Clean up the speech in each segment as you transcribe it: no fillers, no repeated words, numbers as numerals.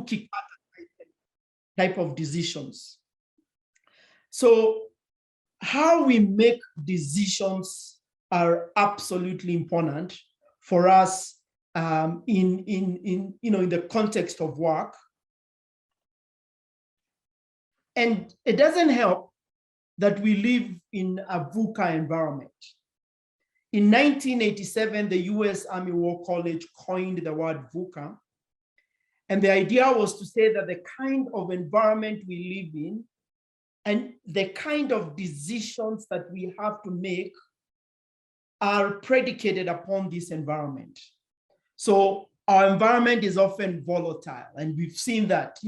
cookie type of decisions. So how we make decisions are absolutely important for us in the context of work. And it doesn't help that we live in a VUCA environment. In 1987, the US Army War College coined the word VUCA. And the idea was to say that the kind of environment we live in and the kind of decisions that we have to make are predicated upon this environment. So our environment is often volatile, and we've seen that,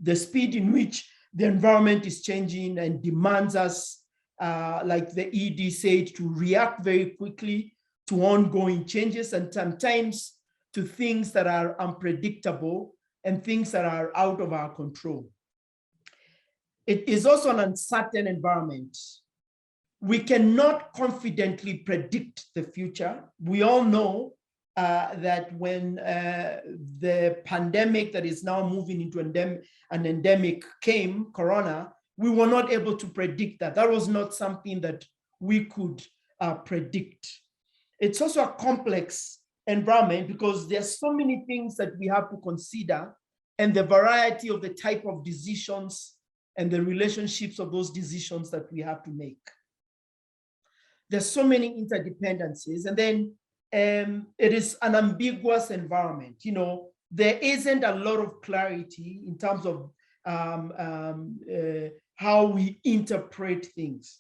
the speed in which the environment is changing and demands us, like the ED said, to react very quickly to ongoing changes and sometimes to things that are unpredictable and things that are out of our control. It is also an uncertain environment. We cannot confidently predict the future. We all know that when the pandemic that is now moving into an endemic came, Corona, we were not able to predict that. That was not something that we could predict. It's also a complex environment because there's so many things that we have to consider, and the variety of the type of decisions and the relationships of those decisions that we have to make. There's so many interdependencies, and then it is an ambiguous environment. There isn't a lot of clarity in terms of how we interpret things.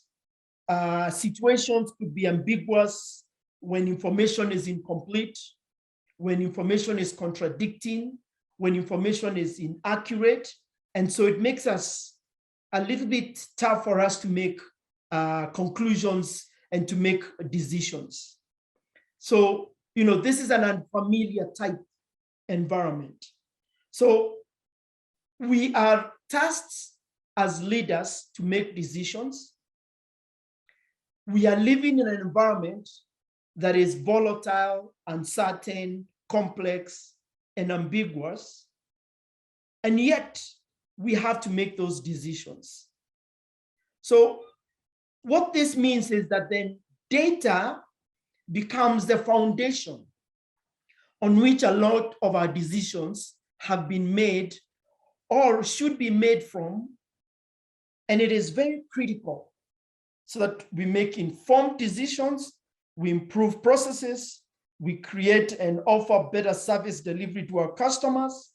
Situations could be ambiguous when information is incomplete, when information is contradicting, when information is inaccurate. And so it makes us a little bit tough for us to make conclusions and to make decisions. So, this is an unfamiliar type environment. So we are tasked as leaders to make decisions. We are living in an environment that is volatile, uncertain, complex, and ambiguous. And yet we have to make those decisions. So what this means is that then data becomes the foundation on which a lot of our decisions have been made or should be made from. And it is very critical so that we make informed decisions, we improve processes, we create and offer better service delivery to our customers.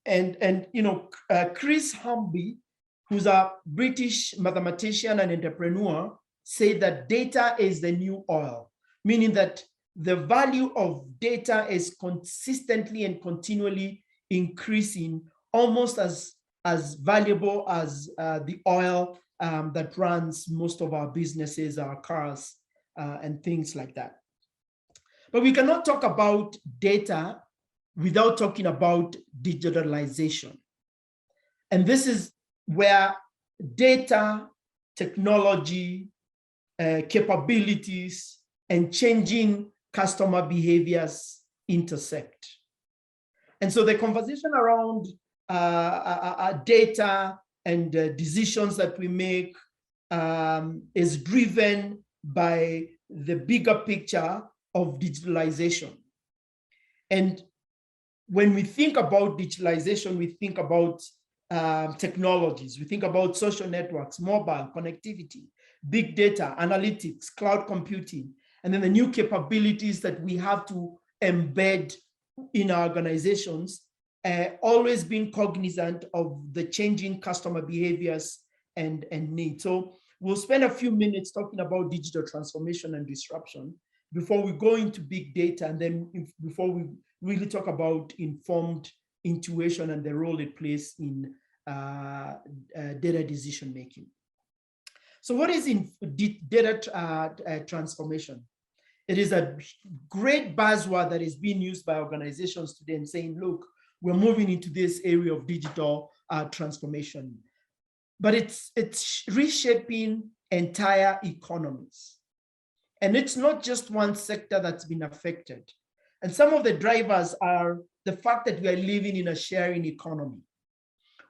And Chris Humby, who's a British mathematician and entrepreneur, said that data is the new oil, meaning that the value of data is consistently and continually increasing, almost as valuable as the oil that runs most of our businesses, our cars, and things like that. But we cannot talk about data without talking about digitalization. And this is where data, technology, capabilities, and changing customer behaviors intersect. And so the conversation around data and decisions that we make is driven by the bigger picture of digitalization. And when we think about digitalization, we think about technologies, we think about social networks, mobile connectivity, big data, analytics, cloud computing, and then the new capabilities that we have to embed in our organizations, always being cognizant of the changing customer behaviors and needs. So we'll spend a few minutes talking about digital transformation and disruption before we go into big data, and then before we really talk about informed intuition and the role it plays in data decision making. So what is in data transformation? It is a great buzzword that is being used by organizations today and saying, look, we're moving into this area of digital transformation. But it's reshaping entire economies. And it's not just one sector that's been affected. And some of the drivers are the fact that we are living in a sharing economy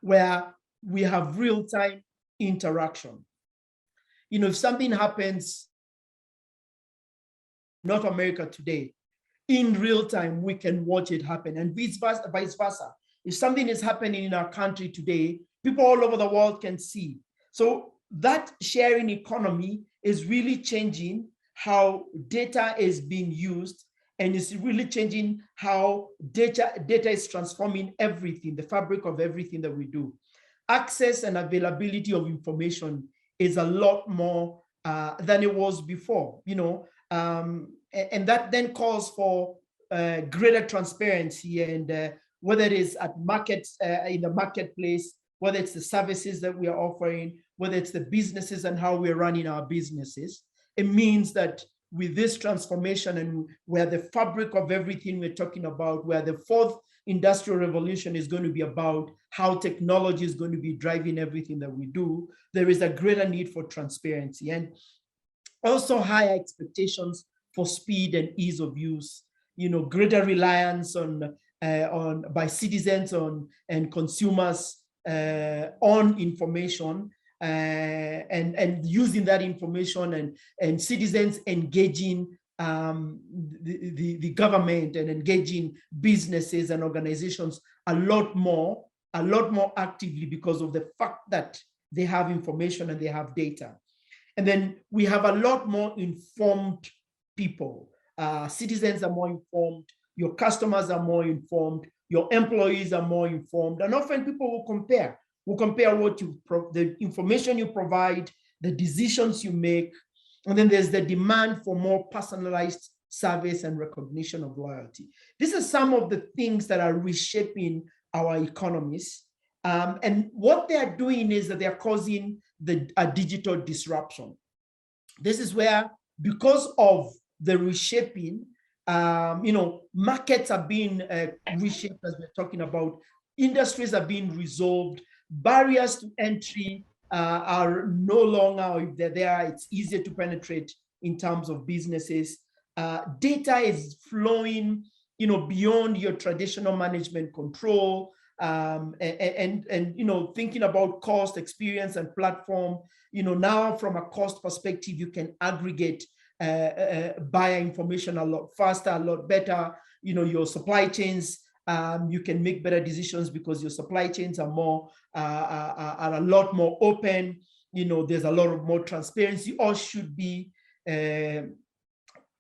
where we have real-time interaction. You know, if something happens in North America today, in real time, we can watch it happen, and vice versa. If something is happening in our country today, people all over the world can see. So that sharing economy is really changing how data is being used, and it's really changing how data is transforming everything, the fabric of everything that we do. Access and availability of information is a lot more than it was before, you know, and that then calls for greater transparency, and whether it is at markets, in the marketplace, whether it's the services that we are offering, whether it's the businesses and how we're running our businesses. It means that with this transformation, and where the fabric of everything we're talking about, where the fourth industrial revolution is going to be about how technology is going to be driving everything that we do, there is a greater need for transparency, and also higher expectations for speed and ease of use. You know, greater reliance on by citizens and consumers on information, and using that information, and citizens engaging the government and engaging businesses and organizations a lot more actively, because of the fact that they have information and they have data. And then we have a lot more informed people. Citizens are more informed, your customers are more informed, your employees are more informed, and often people will compare what the information you provide, the decisions you make, and then there's the demand for more personalized service and recognition of loyalty. These are some of the things that are reshaping our economies. And what they are doing is that they are causing a digital disruption. This is where, because of the reshaping, you know, markets are being reshaped, as we're talking about, industries are being resolved, barriers to entry are no longer, if they're there, it's easier to penetrate in terms of businesses. Data is flowing, you know, beyond your traditional management control, and you know, thinking about cost, experience, and platform. You know, now from a cost perspective, you can aggregate buyer information a lot faster, a lot better. You know, your supply chains, you can make better decisions because your supply chains are more are a lot more open. You know, there's a lot of more transparency, or should be.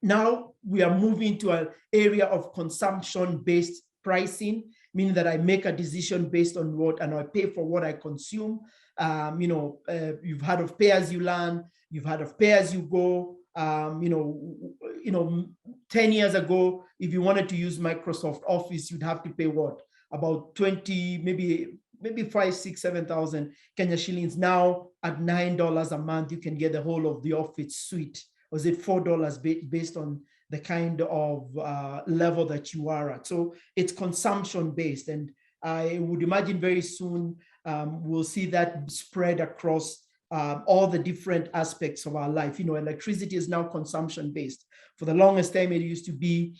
Now we are moving to an area of consumption-based pricing, meaning that I make a decision based on what, and I pay for what I consume. You know, you've heard of pay as you learn, you've heard of pay as you go. You know, 10 years ago, if you wanted to use Microsoft Office, you'd have to pay what? About 20, maybe 5, 6, 7,000 Kenya shillings. Now at $9 a month, you can get the whole of the Office suite. Was it $4 based on the kind of level that you are at? So it's consumption based, and I would imagine very soon we'll see that spread across all the different aspects of our life. You know, electricity is now consumption based. For the longest time, it used to be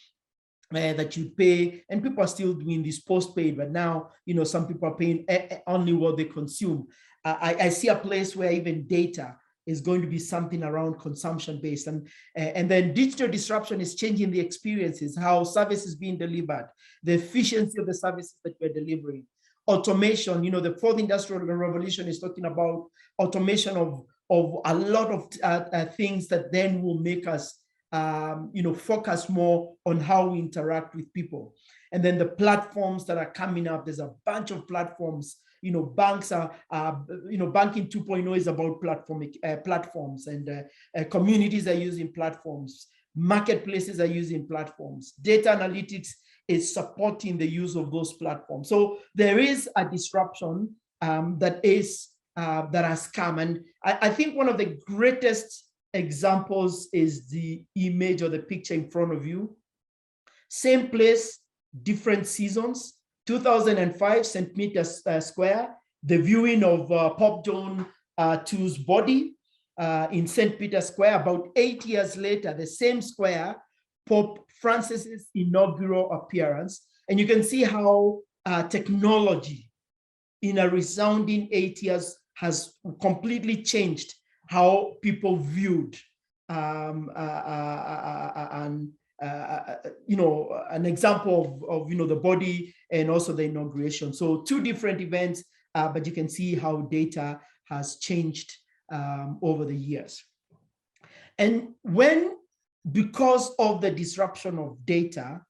that you pay, and people are still doing this postpaid, but now, you know, some people are paying only what they consume. I see a place where even data is going to be something around consumption based, and then digital disruption is changing the experiences, how service is being delivered, the efficiency of the services that we're delivering. Automation, you know, the fourth industrial revolution is talking about automation of a lot of things that then will make us you know, focus more on how we interact with people. And then the platforms that are coming up, there's a bunch of platforms. You know, banks are, you know, banking 2.0 is about platforms, and communities are using platforms. Marketplaces are using platforms. Data analytics is supporting the use of those platforms. So there is a disruption that has come. And I think one of the greatest examples is the image or the picture in front of you. Same place, different seasons. 2005, St. Peter's Square, the viewing of Pope John II's body in St. Peter's Square. About 8 years later, the same square, Pope Francis's inaugural appearance. And you can see how technology in a resounding 8 years has completely changed how people viewed an example of the body and also the inauguration. So two different events, but you can see how data has changed over the years. And because of the disruption of data,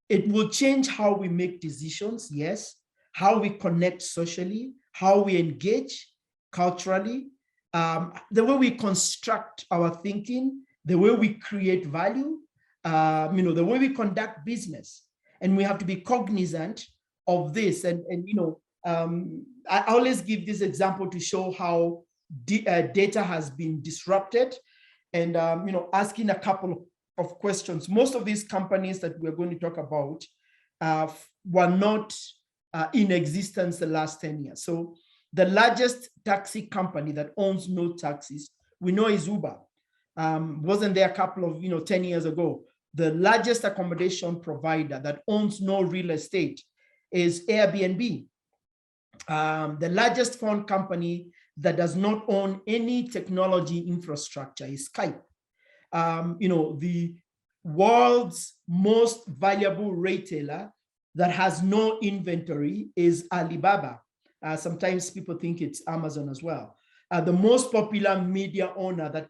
it will change how we make decisions, yes, how we connect socially, how we engage culturally, the way we construct our thinking, the way we create value, the way we conduct business. And we have to be cognizant of this. And I always give this example to show how data has been disrupted, and asking a couple of questions. Most of these companies that we're going to talk about were not in existence the last 10 years. So the largest taxi company that owns no taxis, we know, is Uber. Wasn't there a couple of 10 years ago? The largest accommodation provider that owns no real estate is Airbnb. The largest phone company that does not own any technology infrastructure is Skype. The world's most valuable retailer that has no inventory is Alibaba. Sometimes people think it's Amazon as well. The most popular media owner that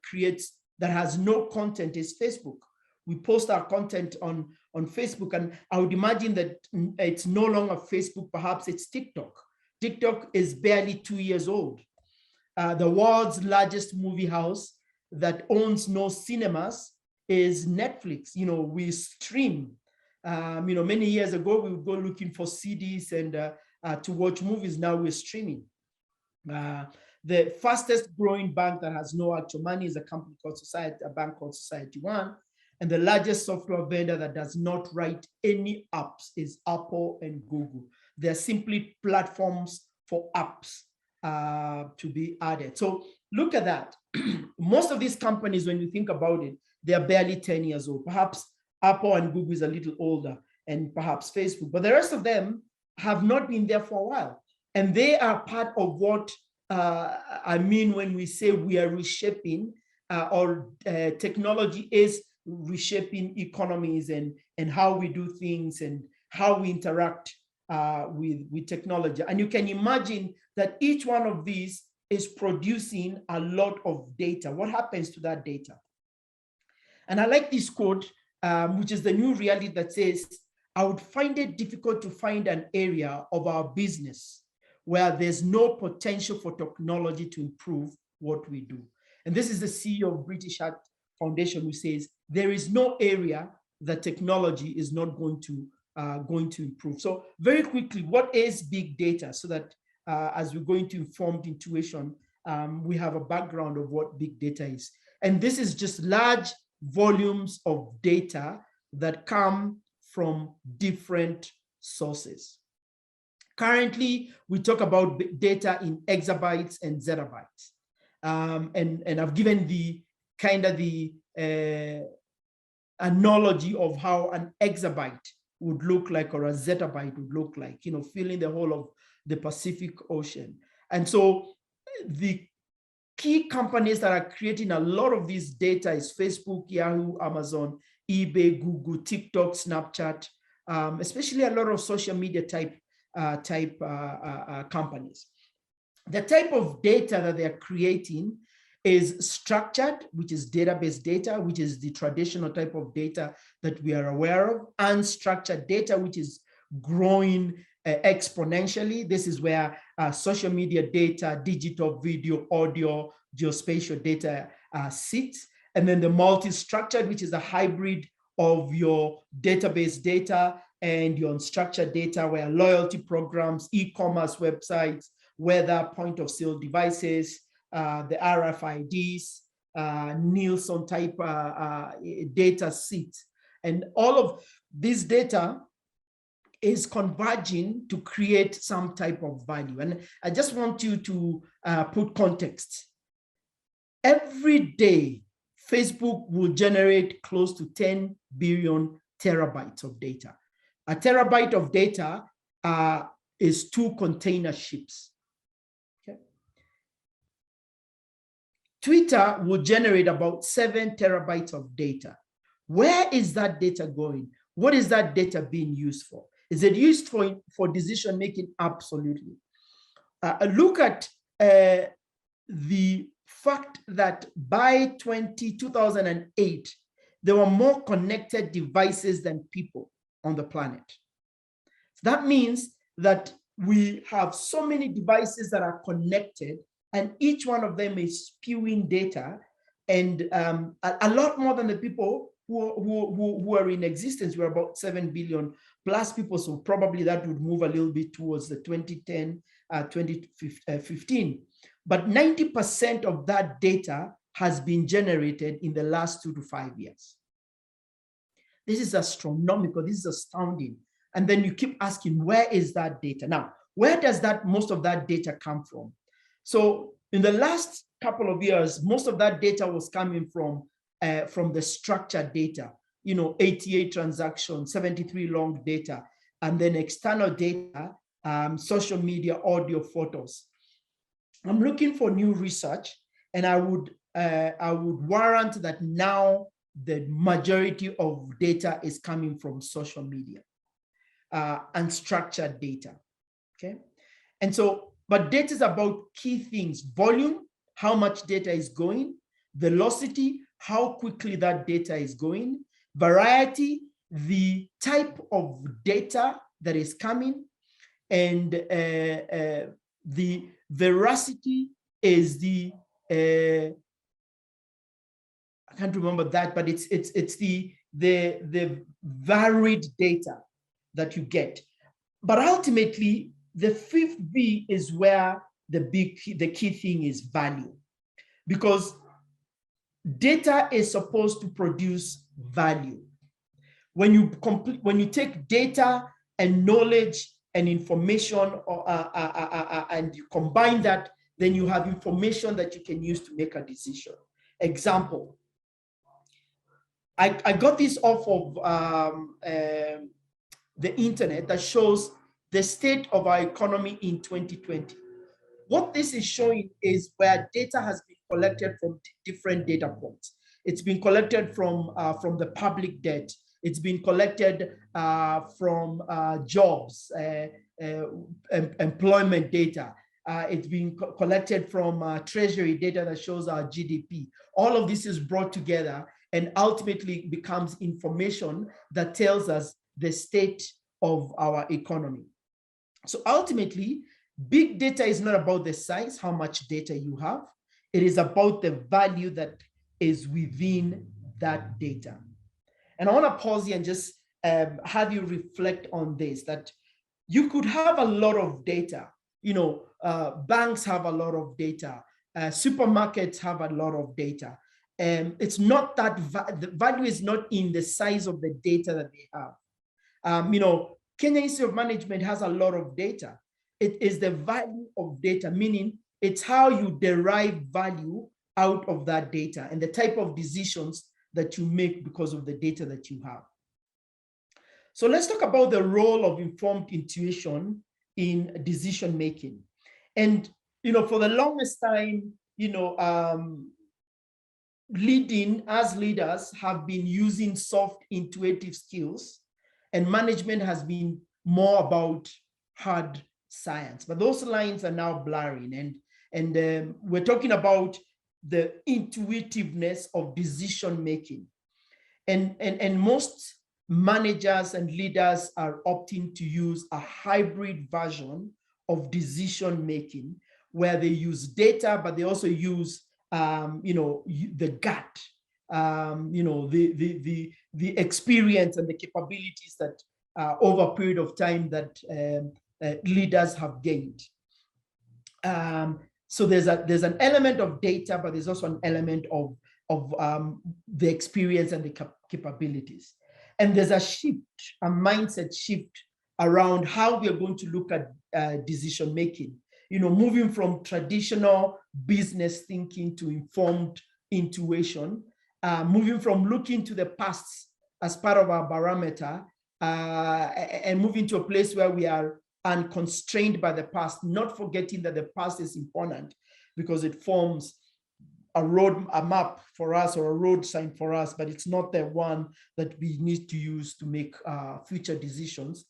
has no content is Facebook. We post our content on Facebook, and I would imagine that it's no longer Facebook, perhaps it's TikTok. TikTok is barely 2 years old. The world's largest movie house that owns no cinemas is Netflix. We stream. Many years ago, we would go looking for CDs and to watch movies. Now we're streaming. The fastest growing bank that has no actual money is a company called a bank called Society One. And the largest software vendor that does not write any apps is Apple and Google. They're simply platforms for apps to be added. So look at that. Most of these companies, when you think about it, they're barely 10 years old. Perhaps Apple and Google is a little older, and perhaps Facebook, but the rest of them have not been there for a while. And they are part of what I mean when we say we are reshaping or technology is reshaping economies and how we do things and how we interact with technology. And you can imagine that each one of these is producing a lot of data. What happens to that data? And I like this quote, which is the new reality that says, I would find it difficult to find an area of our business where there's no potential for technology to improve what we do. And this is the CEO of British Heart Foundation, who says there is no area that technology is not going to improve. So very quickly, what is big data? So that as we go into informed intuition, we have a background of what big data is. And this is just large volumes of data that come from different sources. Currently, we talk about data in exabytes and zettabytes. And I've given the analogy of how an exabyte would look like, or a zettabyte would look like, filling the whole of the Pacific Ocean. And so the key companies that are creating a lot of this data is Facebook, Yahoo, Amazon, eBay, Google, TikTok, Snapchat, especially a lot of social media type companies. The type of data that they're creating is structured, which is database data, which is the traditional type of data that we are aware of, unstructured data, which is growing exponentially. This is where social media data, digital video, audio, geospatial data sits. And then the multi-structured, which is a hybrid of your database data and your unstructured data, where loyalty programs, e-commerce websites, weather, point of sale devices, the RFIDs, Nielsen type data sits. And all of this data is converging to create some type of value. And I just want you to put context. Every day, Facebook will generate close to 10 billion terabytes of data. A terabyte of data is 2 container ships. Okay. Twitter will generate about 7 terabytes of data. Where is that data going? What is that data being used for? Is it used for decision making? Absolutely. Look at the fact that by 2008, there were more connected devices than people on the planet. So that means that we have so many devices that are connected, and each one of them is spewing data, and a lot more than the people who are in existence. We're about 7 billion plus people, so probably that would move a little bit towards the 2010, 2015. But 90% of that data has been generated in the last 2 to 5 years. This is astronomical, this is astounding. And then you keep asking, where is that data? Now, where does most of that data come from? So in the last couple of years, most of that data was coming from the structured data, 88 transactions, 73 long data, and then external data, social media, audio, photos. I'm looking for new research, and I would warrant that now the majority of data is coming from social media and structured data. Okay, and so, but data is about key things: volume, how much data is going; velocity, how quickly that data is going; variety, the type of data that is coming; and the veracity is the I can't remember that, but it's the varied data that you get. But ultimately, the 5th V is where the key thing is value, because data is supposed to produce value. When you take data and knowledge and information, and you combine that, then you have information that you can use to make a decision. Example, I got this off of the internet that shows the state of our economy in 2020. What this is showing is where data has been collected from different data points. It's been collected from the public debt. It's been collected from jobs, employment data. It's been collected from treasury data that shows our GDP. All of this is brought together and ultimately becomes information that tells us the state of our economy. So ultimately, big data is not about the size, how much data you have. It is about the value that is within that data. And I want to pause here and just have you reflect on this, that you could have a lot of data. Banks have a lot of data. Supermarkets have a lot of data. It's not that the value is not in the size of the data that they have. Kenya Institute of Management has a lot of data. It is the value of data, meaning it's how you derive value out of that data and the type of decisions that you make because of the data that you have. So let's talk about the role of informed intuition in decision making. And for the longest time, leaders have been using soft intuitive skills, and management has been more about hard science. But those lines are now blurring, and we're talking about the intuitiveness of decision making. And most managers and leaders are opting to use a hybrid version of decision making, where they use data, but they also use the gut, the experience and the capabilities that over a period of time that leaders have gained. So there's an element of data, but there's also an element of the experience and the capabilities. And there's a shift, a mindset shift around how we are going to look at decision making. Moving from traditional business thinking to informed intuition, moving from looking to the past as part of our barometer and moving to a place where we are unconstrained by the past, not forgetting that the past is important because it forms a map for us or a road sign for us, but it's not the one that we need to use to make future decisions.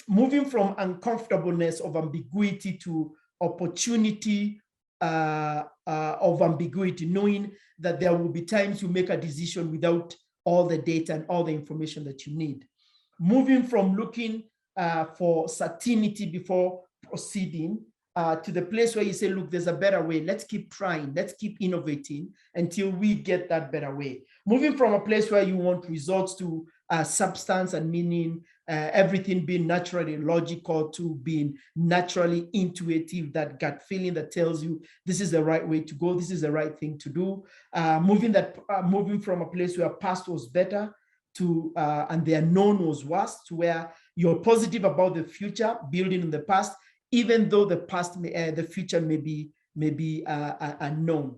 Moving from uncomfortableness of ambiguity to opportunity of ambiguity, knowing that there will be times you make a decision without all the data and all the information that you need. Moving from looking for certainty before proceeding to the place where you say, look, there's a better way. Let's keep trying. Let's keep innovating until we get that better way. Moving from a place where you want results to substance and meaning, everything being naturally logical to being naturally intuitive, that gut feeling that tells you this is the right way to go, this is the right thing to do. Moving from a place where past was better to and the unknown was worse, to where you're positive about the future, building on the past, even though the future may be unknown.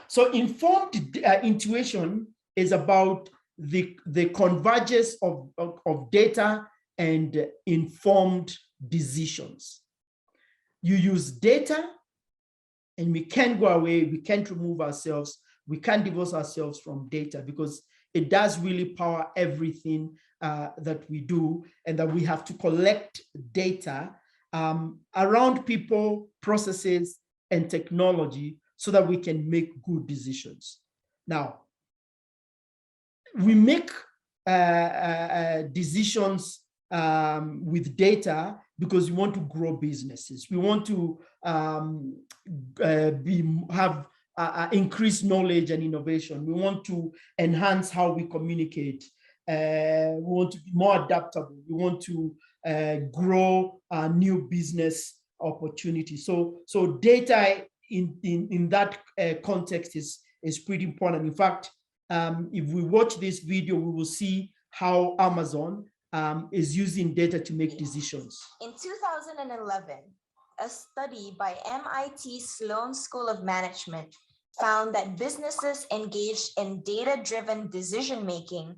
So informed intuition is about the convergence of data and informed decisions. You use data, and we can't go away, we can't remove ourselves, we can't divorce ourselves from data, because it does really power everything that we do, and that we have to collect data around people, processes, and technology so that we can make good decisions. Now, we make decisions with data because we want to grow businesses. We want to have increased knowledge and innovation. We want to enhance how we communicate. We want to be more adaptable. We want to grow new business opportunities. So data in that context is pretty important. In fact, if we watch this video, we will see how Amazon is using data to make decisions. In 2011, a study by MIT Sloan School of Management found that businesses engaged in data-driven decision-making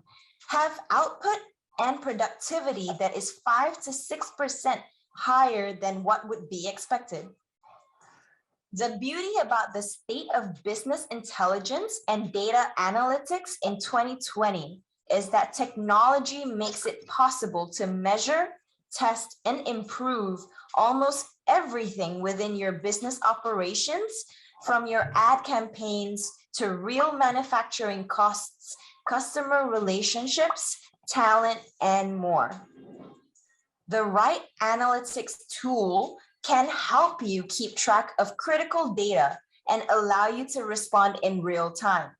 have output and productivity that is 5 to 6% higher than what would be expected. The beauty about the state of business intelligence and data analytics in 2020 is that technology makes it possible to measure, test, and improve almost everything within your business operations, from your ad campaigns to real manufacturing costs, customer relationships, talent, and more. The right analytics tool can help you keep track of critical data and allow you to respond in real time.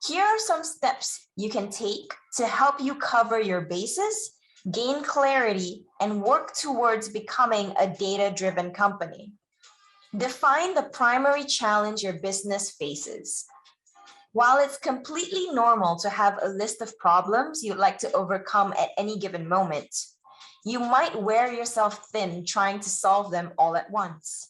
Here are some steps you can take to help you cover your bases, gain clarity, and work towards becoming a data-driven company. Define the primary challenge your business faces. While it's completely normal to have a list of problems you'd like to overcome at any given moment, you might wear yourself thin trying to solve them all at once.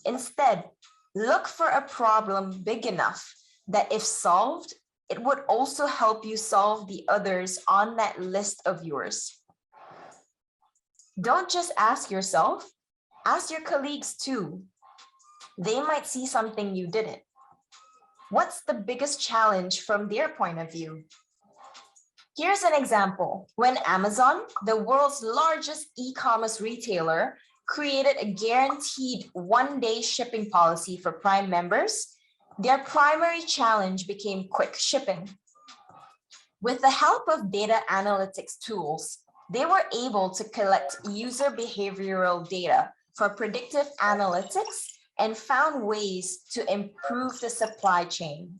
Instead, look for a problem big enough that if solved, it would also help you solve the others on that list of yours. Don't just ask yourself, ask your colleagues too. They might see something you didn't. What's the biggest challenge from their point of view? Here's an example. When Amazon, the world's largest e-commerce retailer, created a guaranteed one-day shipping policy for Prime members, their primary challenge became quick shipping. With the help of data analytics tools, they were able to collect user behavioral data for predictive analytics and found ways to improve the supply chain.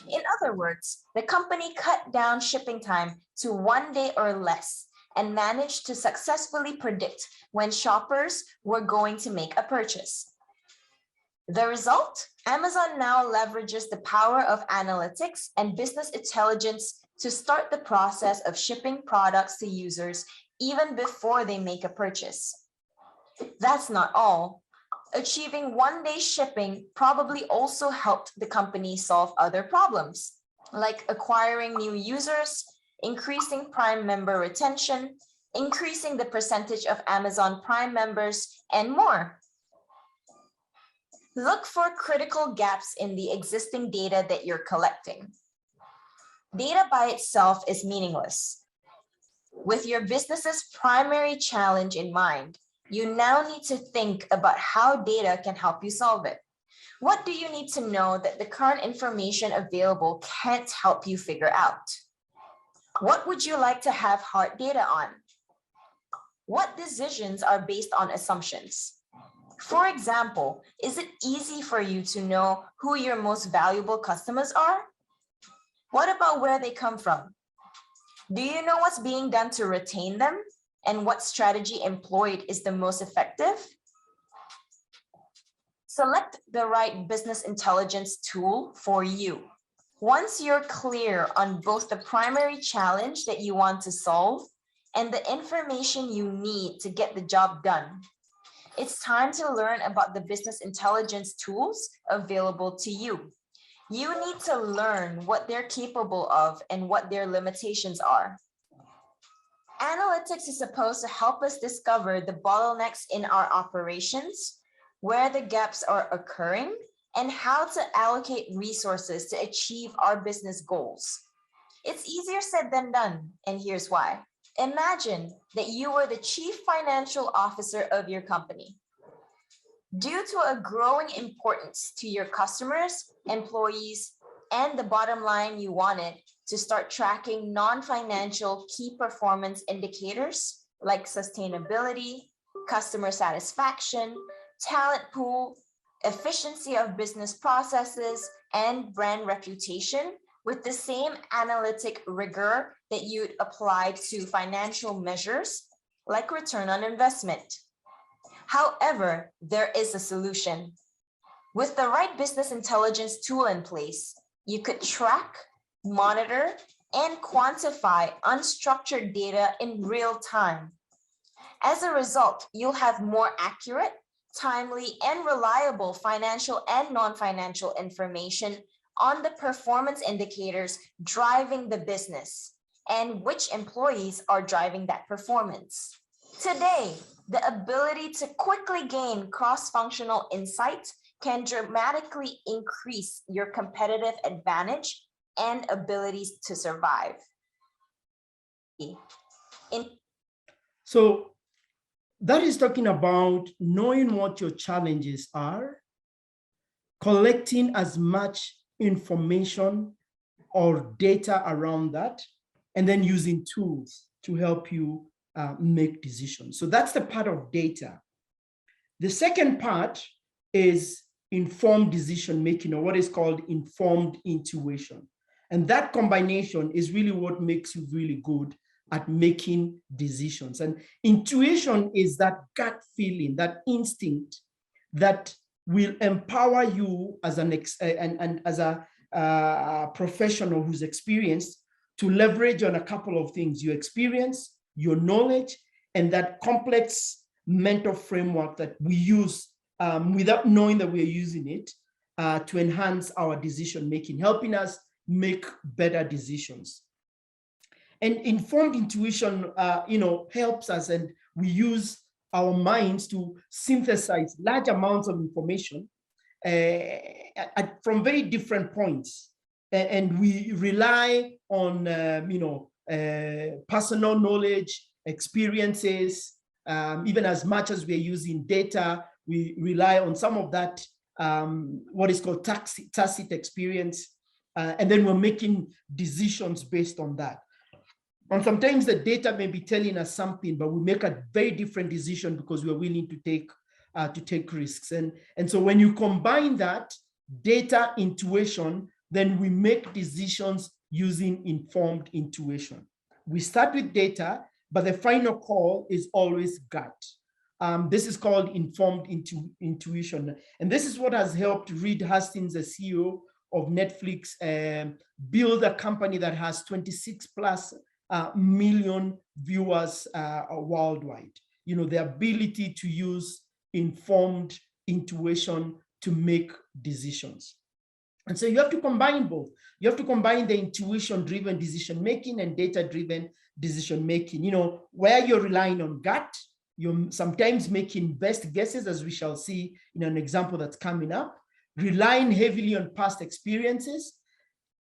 In other words, the company cut down shipping time to 1 day or less and managed to successfully predict when shoppers were going to make a purchase. The result? Amazon now leverages the power of analytics and business intelligence to start the process of shipping products to users even before they make a purchase. That's not all. Achieving one-day shipping probably also helped the company solve other problems, like acquiring new users, increasing Prime member retention, increasing the percentage of Amazon Prime members, and more. Look for critical gaps in the existing data that you're collecting. Data by itself is meaningless. With your business's primary challenge in mind, you now need to think about how data can help you solve it. What do you need to know that the current information available can't help you figure out? What would you like to have hard data on? What decisions are based on assumptions? For example, is it easy for you to know who your most valuable customers are? What about where they come from? Do you know what's being done to retain them and what strategy employed is the most effective? Select the right business intelligence tool for you. Once you're clear on both the primary challenge that you want to solve and the information you need to get the job done, it's time to learn about the business intelligence tools available to you. You need to learn what they're capable of and what their limitations are. Analytics is supposed to help us discover the bottlenecks in our operations, where the gaps are occurring, and how to allocate resources to achieve our business goals. It's easier said than done, and here's why. Imagine that you were the chief financial officer of your company. Due to a growing importance to your customers, employees, and the bottom line, you wanted to start tracking non-financial key performance indicators like sustainability, customer satisfaction, talent pool, efficiency of business processes, and brand reputation with the same analytic rigor that you'd apply to financial measures like return on investment. However, there is a solution. With the right business intelligence tool in place, you could track, monitor, and quantify unstructured data in real time. As a result, you'll have more accurate, timely, and reliable financial and non-financial information on the performance indicators driving the business and which employees are driving that performance. Today, the ability to quickly gain cross-functional insight can dramatically increase your competitive advantage and abilities to survive. So that is talking about knowing what your challenges are, collecting as much information or data around that, and then using tools to help you make decisions. So that's the part of data. The second part is informed decision making, or what is called informed intuition. And that combination is really what makes you really good at making decisions. And intuition is that gut feeling, that instinct that will empower you as a professional who's experienced to leverage on a couple of things: your experience, your knowledge, and that complex mental framework that we use without knowing that we're using it to enhance our decision making, helping us make better decisions. And informed intuition, helps us, and we use our minds to synthesize large amounts of information from very different points, and we rely on personal knowledge, experiences, even as much as we're using data. We rely on some of that, what is called tacit experience, and then we're making decisions based on that. And sometimes the data may be telling us something, but we make a very different decision because we're willing to take risks. And so when you combine that data intuition, then we make decisions using informed intuition. We start with data, but the final call is always gut. This is called informed intuition. And this is what has helped Reed Hastings, the CEO of Netflix, build a company that has 26 plus million viewers worldwide. The ability to use informed intuition to make decisions. And so you have to combine both. You have to combine the intuition-driven decision-making and data-driven decision-making. You know, where you're relying on gut, you're sometimes making best guesses, as we shall see in an example that's coming up, relying heavily on past experiences.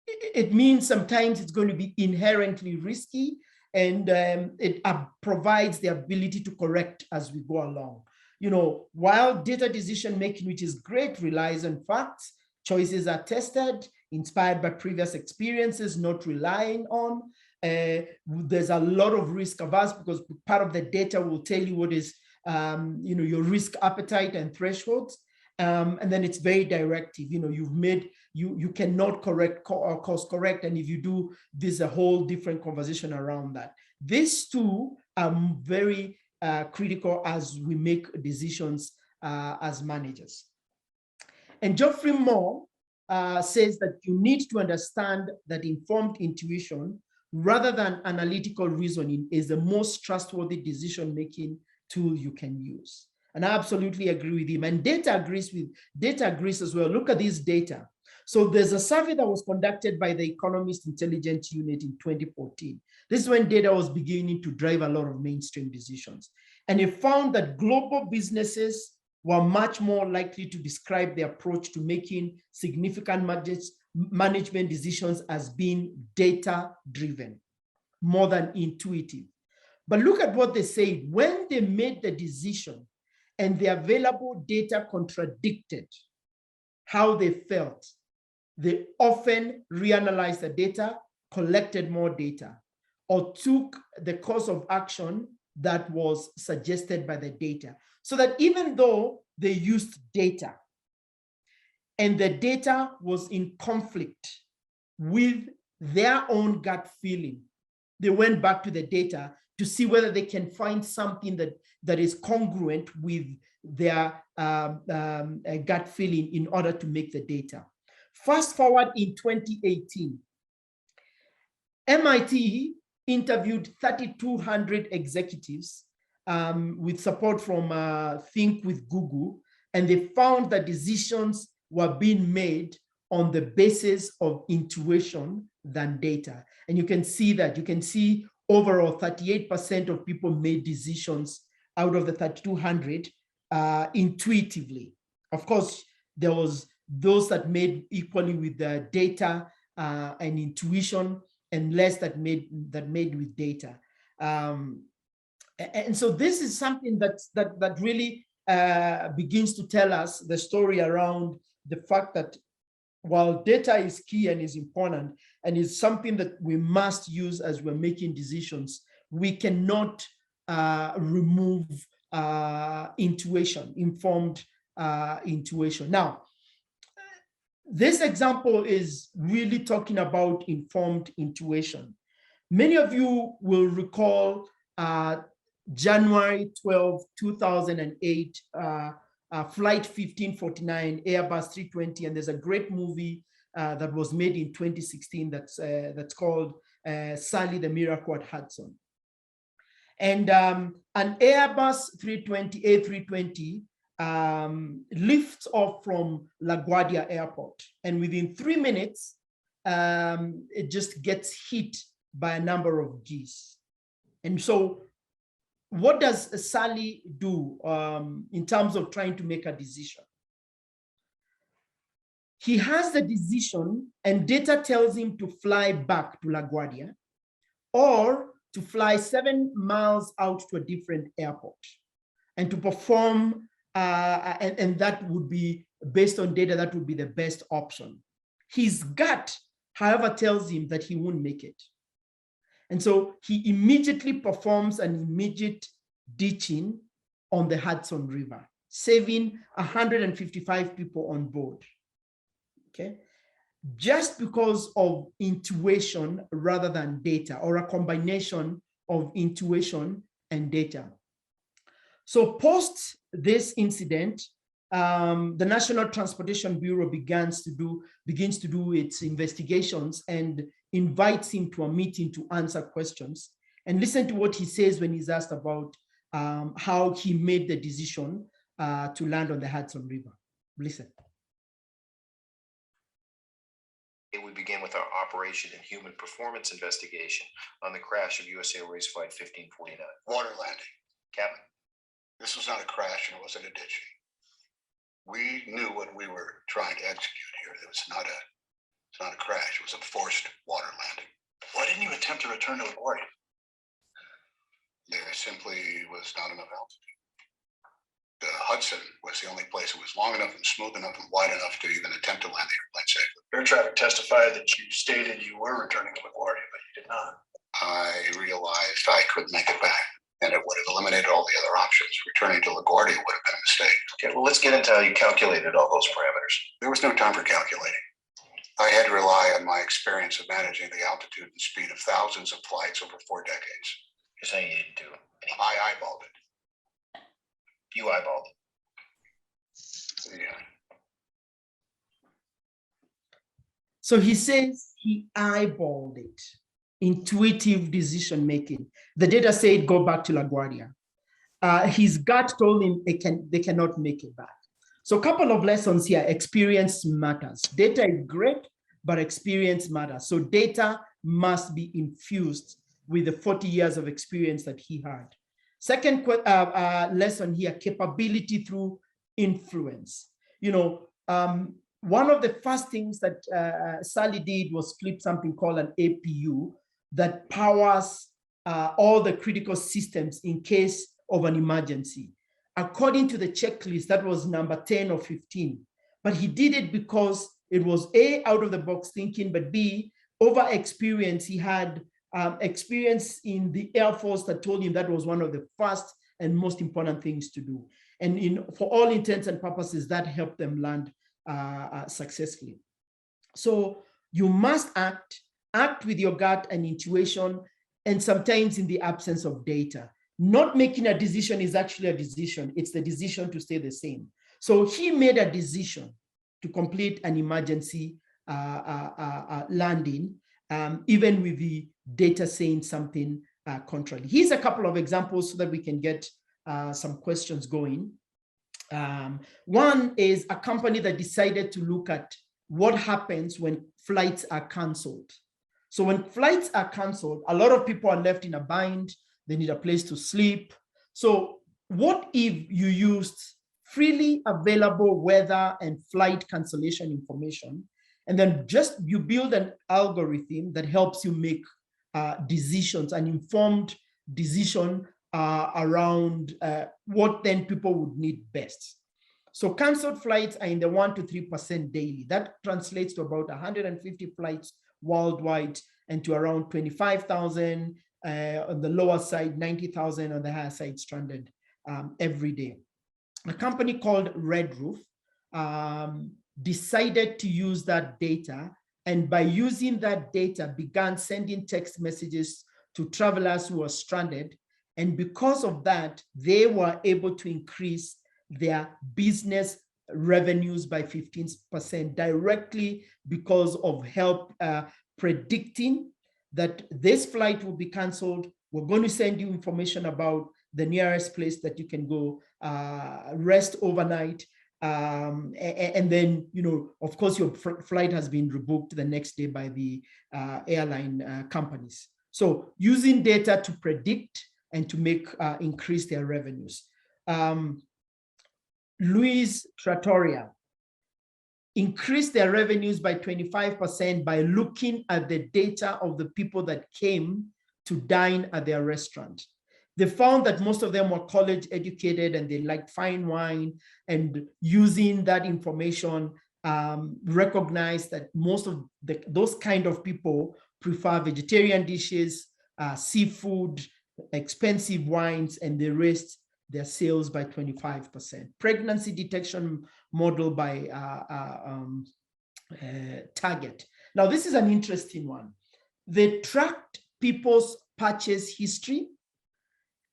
It means sometimes it's going to be inherently risky, and it provides the ability to correct as we go along. You know, while data decision-making, which is great, relies on facts, choices are tested, inspired by previous experiences, not relying on. There's a lot of risk averse because part of the data will tell you what is, you know, your risk appetite and thresholds. And then it's very directive. You know, you cannot correct or course correct. And if you do, there's a whole different conversation around that. These two are very critical as we make decisions as managers. And Geoffrey Moore says that you need to understand that informed intuition rather than analytical reasoning is the most trustworthy decision-making tool you can use. And I absolutely agree with him. And data agrees as well. Look at this data. So there's a survey that was conducted by the Economist Intelligence Unit in 2014. This is when data was beginning to drive a lot of mainstream decisions. And it found that global businesses were much more likely to describe their approach to making significant management decisions as being data-driven, more than intuitive. But look at what they said. When they made the decision and the available data contradicted how they felt, they often reanalyzed the data, collected more data, or took the course of action that was suggested by the data. So that even though they used data and the data was in conflict with their own gut feeling, they went back to the data to see whether they can find something that is congruent with their gut feeling in order to make the data. Fast forward in 2018, MIT interviewed 3,200 executives with support from Think with Google, and they found that decisions were being made on the basis of intuition than data. And you can see that. You can see overall 38% of people made decisions out of the 3,200 intuitively. Of course, there was those that made equally with the data and intuition, and less that made with data. And so this is something that really begins to tell us the story around the fact that while data is key and is important and is something that we must use as we're making decisions, we cannot remove intuition, informed intuition. Now, this example is really talking about informed intuition. Many of you will recall January 12, 2008, Flight 1549, Airbus 320, and there's a great movie that was made in 2016 that's called Sally the Miracle at Hudson. And an Airbus 320, A320, lifts off from LaGuardia Airport, and within 3 minutes, it just gets hit by a number of geese. And so what does Sally do in terms of trying to make a decision? He has the decision and data tells him to fly back to LaGuardia or to fly 7 miles out to a different airport and to perform, and that would be based on data, that would be the best option. His gut, however, tells him that he won't make it. And so he immediately performs an immediate ditching on the Hudson River, saving 155 people on board, okay? Just because of intuition rather than data, or a combination of intuition and data. So post this incident, the National Transportation Bureau begins to do its investigations and invites him to a meeting to answer questions. And listen to what he says when he's asked about how he made the decision to land on the Hudson River. Listen. We begin with our Operation and Human Performance investigation on the crash of US Airways Flight 1549. Water landing. Captain, This was not a crash and it wasn't a ditching. We knew what we were trying to execute here. It's not a crash. It was a forced water landing. Why didn't you attempt to return to LaGuardia? There simply was not enough altitude. The Hudson was the only place that was long enough and smooth enough and wide enough to even attempt to land the airplane safely. Air traffic testified that you stated you were returning to LaGuardia, but you did not. I realized I couldn't make it back, and it would have eliminated all the other options. Returning to LaGuardia would have been a mistake. okay, well, let's get into how you calculated all those parameters. There was no time for calculating. I had to rely on my experience of managing the altitude and speed of thousands of flights over 4 decades. You're saying you didn't do anything. I eyeballed it. You eyeballed it. Yeah. So he says he eyeballed it. Intuitive decision making. The data said go back to LaGuardia. His gut told him they cannot make it back. So a couple of lessons here. Experience matters. Data is great, but experience matters. So data must be infused with the 40 years of experience that he had. Second lesson here, capability through influence. You know, one of the first things that Sally did was flip something called an APU that powers all the critical systems in case of an emergency. According to the checklist, that was number 10 or 15. But he did it because it was A, out of the box thinking, but B, over experience. He had experience in the Air Force that told him that was one of the first and most important things to do. And for all intents and purposes, that helped them land successfully. So you must act with your gut and intuition, and sometimes in the absence of data. Not making a decision is actually a decision. It's the decision to stay the same. So he made a decision to complete an emergency landing, even with the data saying something contrary. Here's a couple of examples so that we can get some questions going. One is a company that decided to look at what happens when flights are canceled. So when flights are canceled, a lot of people are left in a bind. They need a place to sleep. So what if you used freely available weather and flight cancellation information, and then just you build an algorithm that helps you make decisions, an informed decision around what then people would need best. So canceled flights are in the 1 to 3% daily. That translates to about 150 flights worldwide and to around 25,000 on the lower side, 90,000 on the higher side stranded every day. A company called Red Roof decided to use that data, and by using that data began sending text messages to travelers who were stranded. And because of that, they were able to increase their business revenues by 15% directly because of help predicting that this flight will be canceled. We're going to send you information about the nearest place that you can go rest overnight. And then, you know, of course, your flight has been rebooked the next day by the airline companies. So using data to predict and to make increase their revenues. Luis Trattoria increased their revenues by 25% by looking at the data of the people that came to dine at their restaurant. They found that most of them were college educated and they liked fine wine, and using that information, recognized that most of those kind of people prefer vegetarian dishes, seafood, expensive wines, and they raised their sales by 25%. Pregnancy detection model by Target. Now, this is an interesting one. They tracked people's purchase history,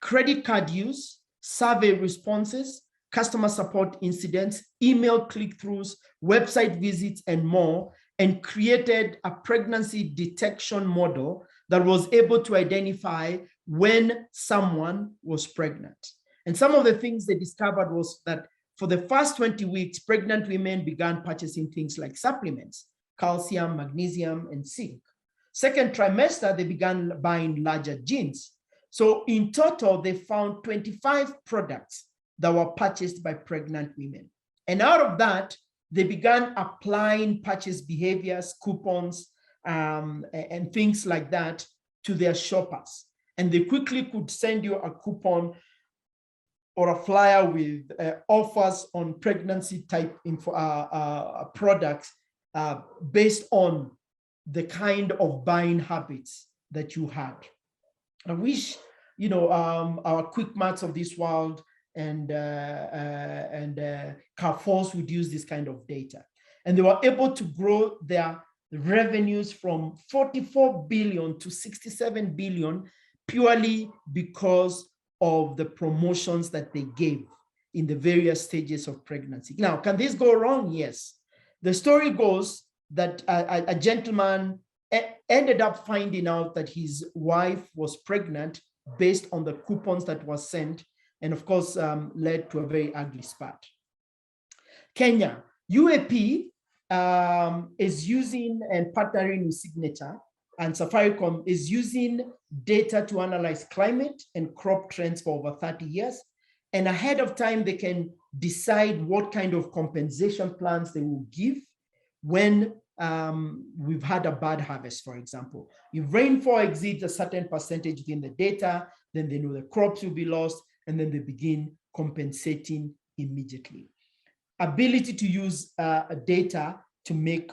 credit card use, survey responses, customer support incidents, email click-throughs, website visits, and more, and created a pregnancy detection model that was able to identify when someone was pregnant. And some of the things they discovered was that for the first 20 weeks, pregnant women began purchasing things like supplements, calcium, magnesium, and zinc. Second trimester, they began buying larger jeans. So in total, they found 25 products that were purchased by pregnant women. And out of that, they began applying purchase behaviors, coupons, and things like that to their shoppers. And they quickly could send you a coupon or a flyer with offers on pregnancy type products based on the kind of buying habits that you had. I wish, our Quick Marts of this world and Carrefours would use this kind of data. And they were able to grow their revenues from 44 billion to 67 billion purely because of the promotions that they gave in the various stages of pregnancy. Now, can this go wrong? Yes. The story goes that a gentleman ended up finding out that his wife was pregnant based on the coupons that were sent, and of course, led to a very ugly spat. Kenya, UAP is using and partnering with Signature, and Safaricom is using data to analyze climate and crop trends for over 30 years. And ahead of time, they can decide what kind of compensation plans they will give when we've had a bad harvest, for example. If rainfall exceeds a certain percentage within the data, then they know the crops will be lost, and then they begin compensating immediately. Ability to use data to make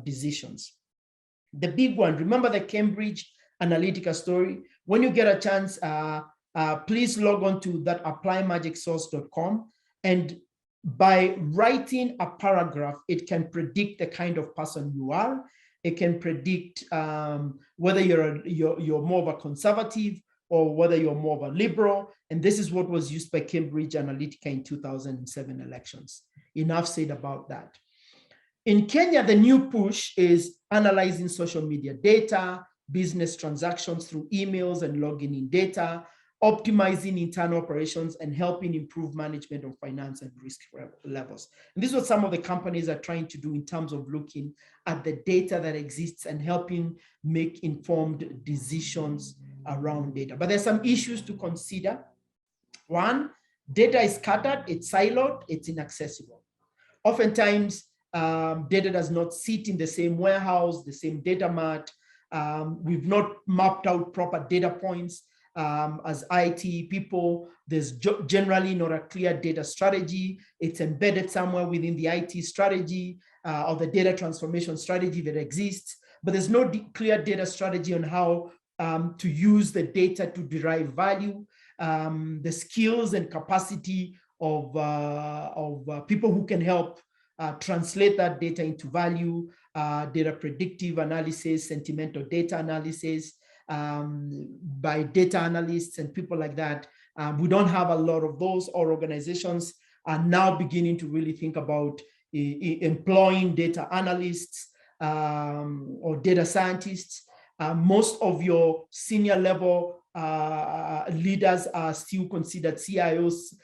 decisions. The big one, remember the Cambridge Analytica story? When you get a chance, please log on to that applyMagicSource.com, and by writing a paragraph, it can predict the kind of person you are. It can predict whether you're more of a conservative or whether you're more of a liberal. And this is what was used by Cambridge Analytica in 2007 elections. Enough said about that. In Kenya, the new push is analyzing social media data, business transactions through emails and logging in data, optimizing internal operations, and helping improve management of finance and risk levels. And this is what some of the companies are trying to do in terms of looking at the data that exists and helping make informed decisions around data. But there's some issues to consider. One, data is scattered, it's siloed, it's inaccessible. Oftentimes, data does not sit in the same warehouse, the same data mart. We've not mapped out proper data points. As IT people, there's generally not a clear data strategy. It's embedded somewhere within the IT strategy or the data transformation strategy that exists, but there's no clear data strategy on how to use the data to derive value, the skills and capacity of people who can help translate that data into value, data predictive analysis, sentimental data analysis, by data analysts and people like that. We don't have a lot of those. Our organizations are now beginning to really think about employing data analysts or data scientists. Most of your senior level leaders are still considered CIOs,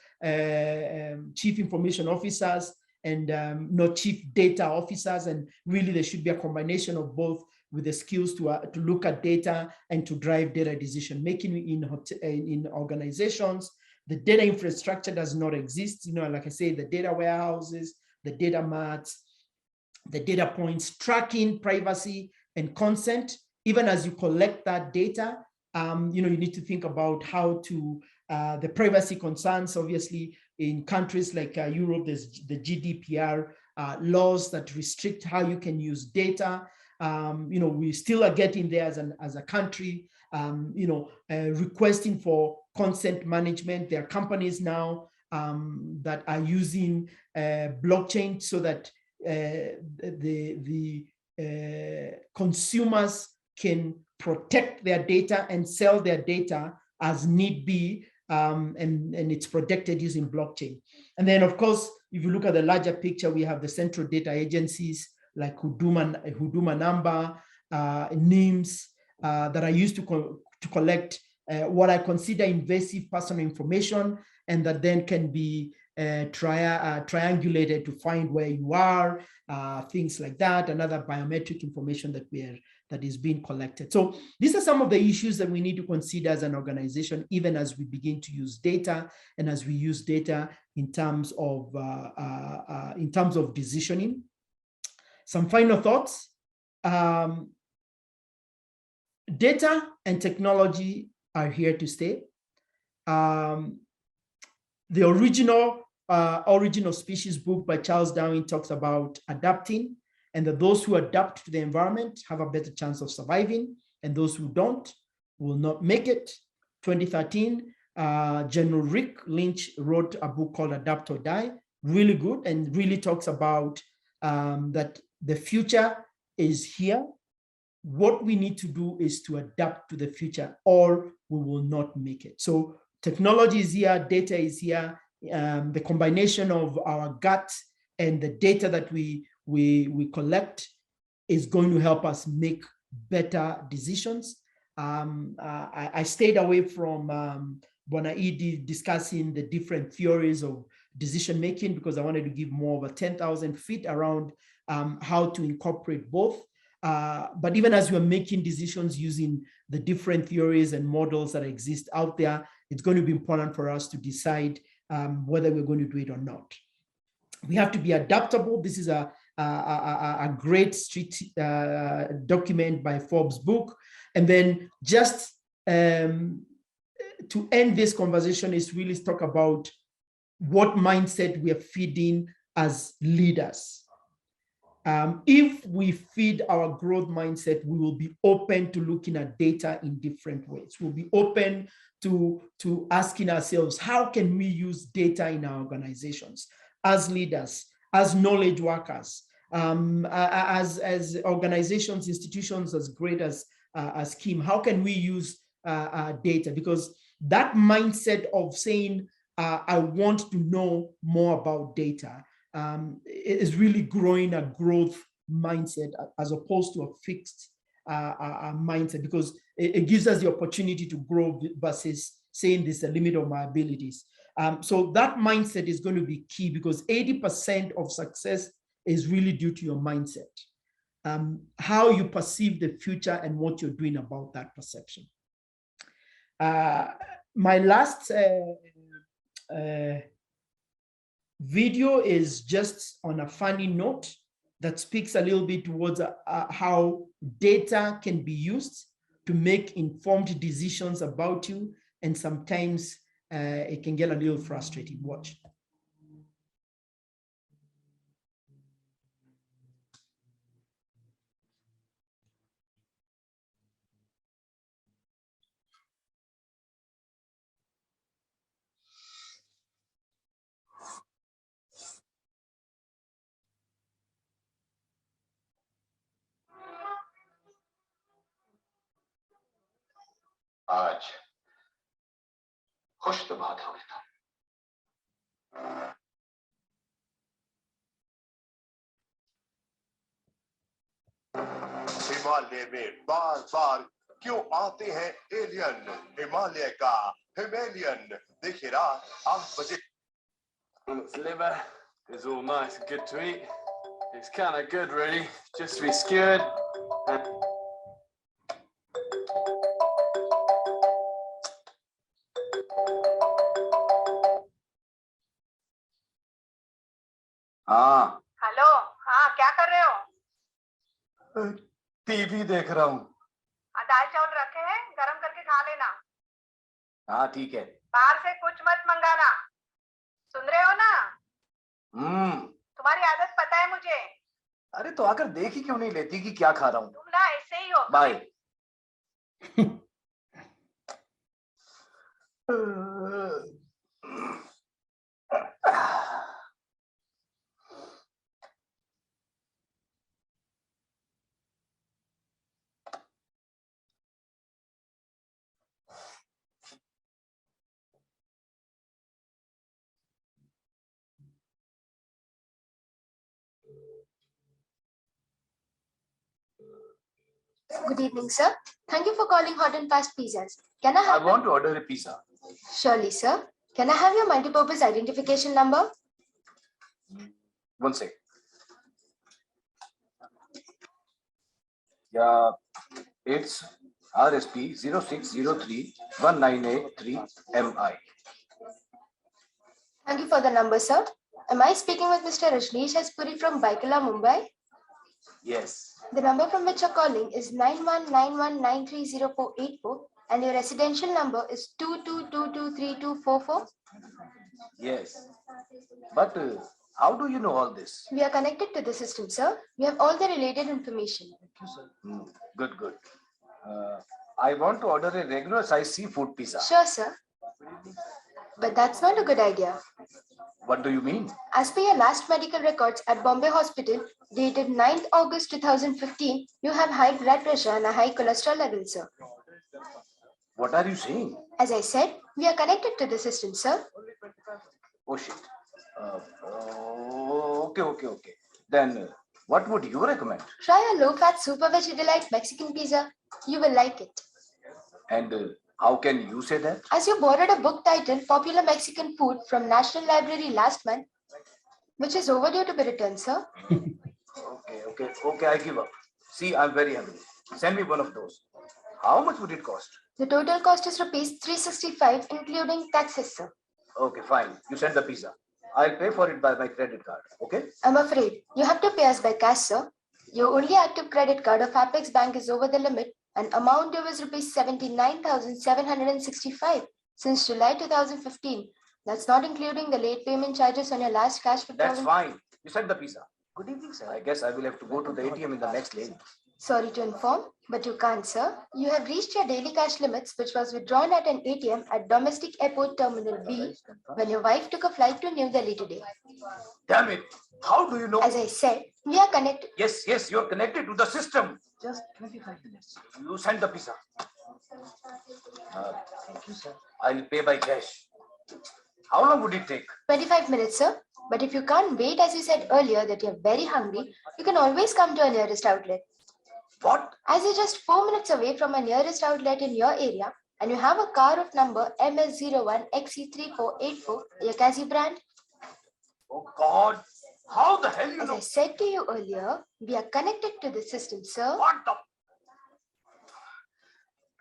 chief information officers, and not chief data officers. And really there should be a combination of both, with the skills to look at data and to drive data decision making in organizations. The data infrastructure does not exist. Like I say, the data warehouses, the data marts, the data points, tracking privacy and consent. Even as you collect that data, you need to think about how to, the privacy concerns. Obviously, in countries like Europe, there's the GDPR laws that restrict how you can use data. We still are getting there as a country, requesting for consent management. There are companies now that are using blockchain so that the consumers can protect their data and sell their data as need be, and it's protected using blockchain. And then, of course, if you look at the larger picture, we have the central data agencies like Huduma Namba, NIMS, that are used to collect what I consider invasive personal information, and that then can be triangulated to find where you are, things like that, and other biometric information that is being collected. So these are some of the issues that we need to consider as an organization, even as we begin to use data and as we use data in terms of decisioning. Some final thoughts. Data and technology are here to stay. The original Origin of Species book by Charles Darwin talks about adapting, and that those who adapt to the environment have a better chance of surviving, and those who don't will not make it. 2013, General Rick Lynch wrote a book called Adapt or Die, really good, and really talks about that the future is here. What we need to do is to adapt to the future, or we will not make it. So technology is here, data is here. The combination of our gut and the data that we collect is going to help us make better decisions. I stayed away from Bonaidi discussing the different theories of decision making because I wanted to give more of a 10,000 feet around how to incorporate both. But even as we're making decisions using the different theories and models that exist out there, it's going to be important for us to decide whether we're going to do it or not. We have to be adaptable. This is a great document by Forbes book. And then just to end this conversation is really talk about what mindset we are feeding as leaders. If we feed our growth mindset, we will be open to looking at data in different ways. We'll be open to asking ourselves, how can we use data in our organizations as leaders, as knowledge workers, as organizations, institutions as great as Kim? How can we use data? Because that mindset of saying, I want to know more about data, is really growing a growth mindset as opposed to a fixed mindset, because it gives us the opportunity to grow versus saying this is the limit of my abilities. So that mindset is going to be key, because 80% of success is really due to your mindset, how you perceive the future and what you're doing about that perception. My last video is just on a funny note that speaks a little bit towards how data can be used to make informed decisions about you, and sometimes it can get a little frustrating. Watch. आज खुश तो बात हो गया। हिमालय में बार बार क्यों आते हैं एलियन? हिमालय का हिमालयन देखिएगा 8 बजे। Its liver is all nice and good to eat. It's kind of good, really, just to be skewered. हाँ हेलो, हाँ क्या कर रहे हो? टीवी देख रहा हूँ। दाल चावल रखे हैं, गरम करके खा लेना। हाँ ठीक है। बाहर से कुछ मत मंगाना, सुन रहे हो ना? तुम्हारी आदत पता है मुझे। अरे तो आकर देख ही क्यों नहीं लेती कि क्या खा रहा हूँ? तुम ना ऐसे ही हो। Bye. Good evening, sir. Thank you for calling Hot and Fast Pizzas. Can I I help you? want to order a pizza. Surely, sir. Can I have your multipurpose identification number? One sec. Yeah, it's RSP 06031983MI. Thank you for the number, sir. Am I speaking with Mr. Rajneesh Puri from Baikala, Mumbai? Yes. The number from which you're calling is 9191930484 and your residential number is 22223244. Yes. But how do you know all this? We are connected to the system, sir. We have all the related information. Good, good. I want to order a regular size seafood pizza. Sure, sir. But that's not a good idea. What do you mean? As per your last medical records at Bombay Hospital, dated 9th August 2015, you have high blood pressure and a high cholesterol level, sir. What are you saying? As I said, we are connected to the system, sir. Oh shit. Okay. Then what would you recommend? Try a low-fat super veggie delight Mexican pizza. You will like it. And how can you say that? As you borrowed a book titled Popular Mexican Food from National Library last month, which is overdue to be returned, sir. Okay, I give up. See, I'm very hungry. Send me one of those. How much would it cost? The total cost is rupees 365, including taxes, sir. Okay, fine. You send the pizza. I'll pay for it by my credit card, okay? I'm afraid you have to pay us by cash, sir. Your only active credit card of Apex Bank is over the limit and amount due is rupees 79,765 since July 2015. That's not including the late payment charges on your last cash withdrawal. That's fine. You send the pizza. Good evening, sir. I guess I will have to go to the ATM in the next lane. Sorry to inform, but you can't, sir. You have reached your daily cash limits, which was withdrawn at an ATM at Domestic Airport Terminal B when your wife took a flight to New Delhi today. Damn it. How do you know? As I said, we are connected. Yes, you're connected to the system. Just 25 minutes. You send the pizza. Thank you, sir. I'll pay by cash. How long would it take? 25 minutes, sir. But if you can't wait, as you said earlier, that you're very hungry, you can always come to a nearest outlet. What? As you're just 4 minutes away from a nearest outlet in your area, and you have a car of number MS01XE3484, your Cassie brand. Oh God. How the hell you As know? I said to you earlier, we are connected to the system, sir. What the?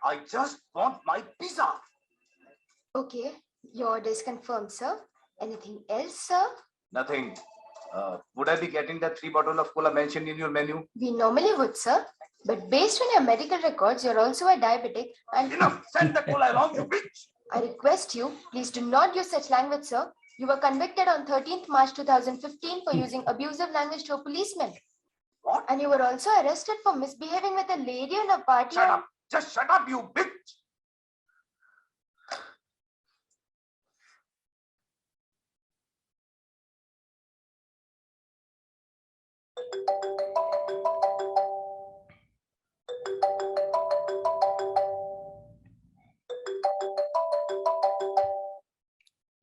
I just want my pizza. Okay, your order is confirmed, sir. Anything else, sir? Nothing. Would I be getting the 3 bottles of cola mentioned in your menu? We normally would, sir. But based on your medical records, you're also a diabetic and... Enough! Send the cola along, you bitch! I request you, please do not use such language, sir. You were convicted on 13th March 2015 for using abusive language to a policeman. What? And you were also arrested for misbehaving with a lady in a party. Shut up! Just shut up, you bitch!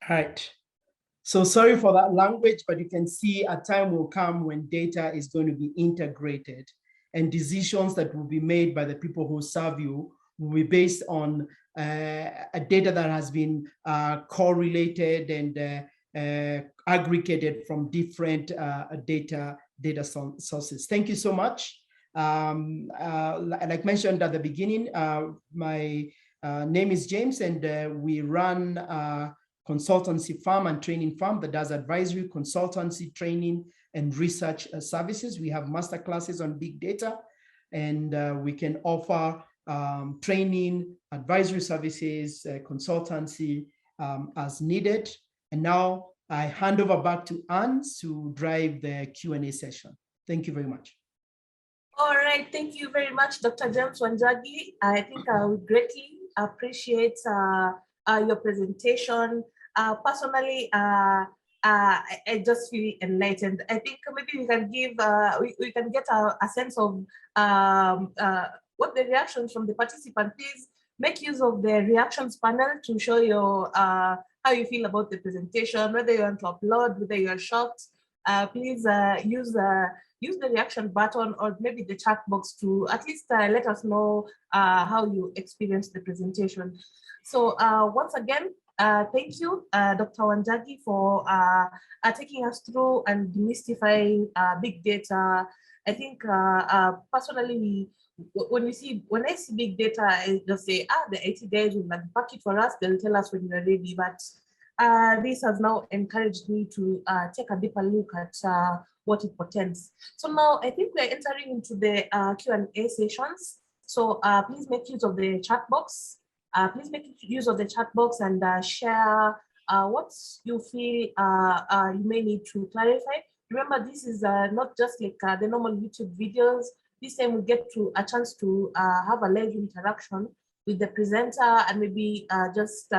Right. So sorry for that language, but you can see a time will come when data is going to be integrated and decisions that will be made by the people who serve you will be based on a data that has been correlated and aggregated from different data sources. Thank you so much. Like mentioned at the beginning, my name is James, and we run consultancy firm and training firm that does advisory, consultancy, training, and research services. We have master classes on big data, and we can offer training, advisory services, consultancy as needed. And now I hand over back to Anne to drive the Q&A session. Thank you very much. All right, thank you very much, Dr. James Wanjagi. I think I would greatly appreciate your presentation. Personally, I just feel enlightened. I think maybe we can give, we can get a sense of what the reactions from the participant. Please make use of the reactions panel to show your how you feel about the presentation, whether you want to upload, whether you are shocked. Please use the reaction button or maybe the chat box to at least let us know how you experienced the presentation. So once again, Thank you, Dr. Wanjagi, for taking us through and demystifying big data. I think personally, when I see big data, I just say, the 80 days will back it for us. They'll tell us when we're ready. But this has now encouraged me to take a deeper look at what it portends. So now I think we're entering into the Q&A sessions. So please make use of the chat box. Please make use of the chat box and share what you feel you may need to clarify. Remember, this is not just like the normal YouTube videos. This time we get to a chance to have a live interaction with the presenter and maybe just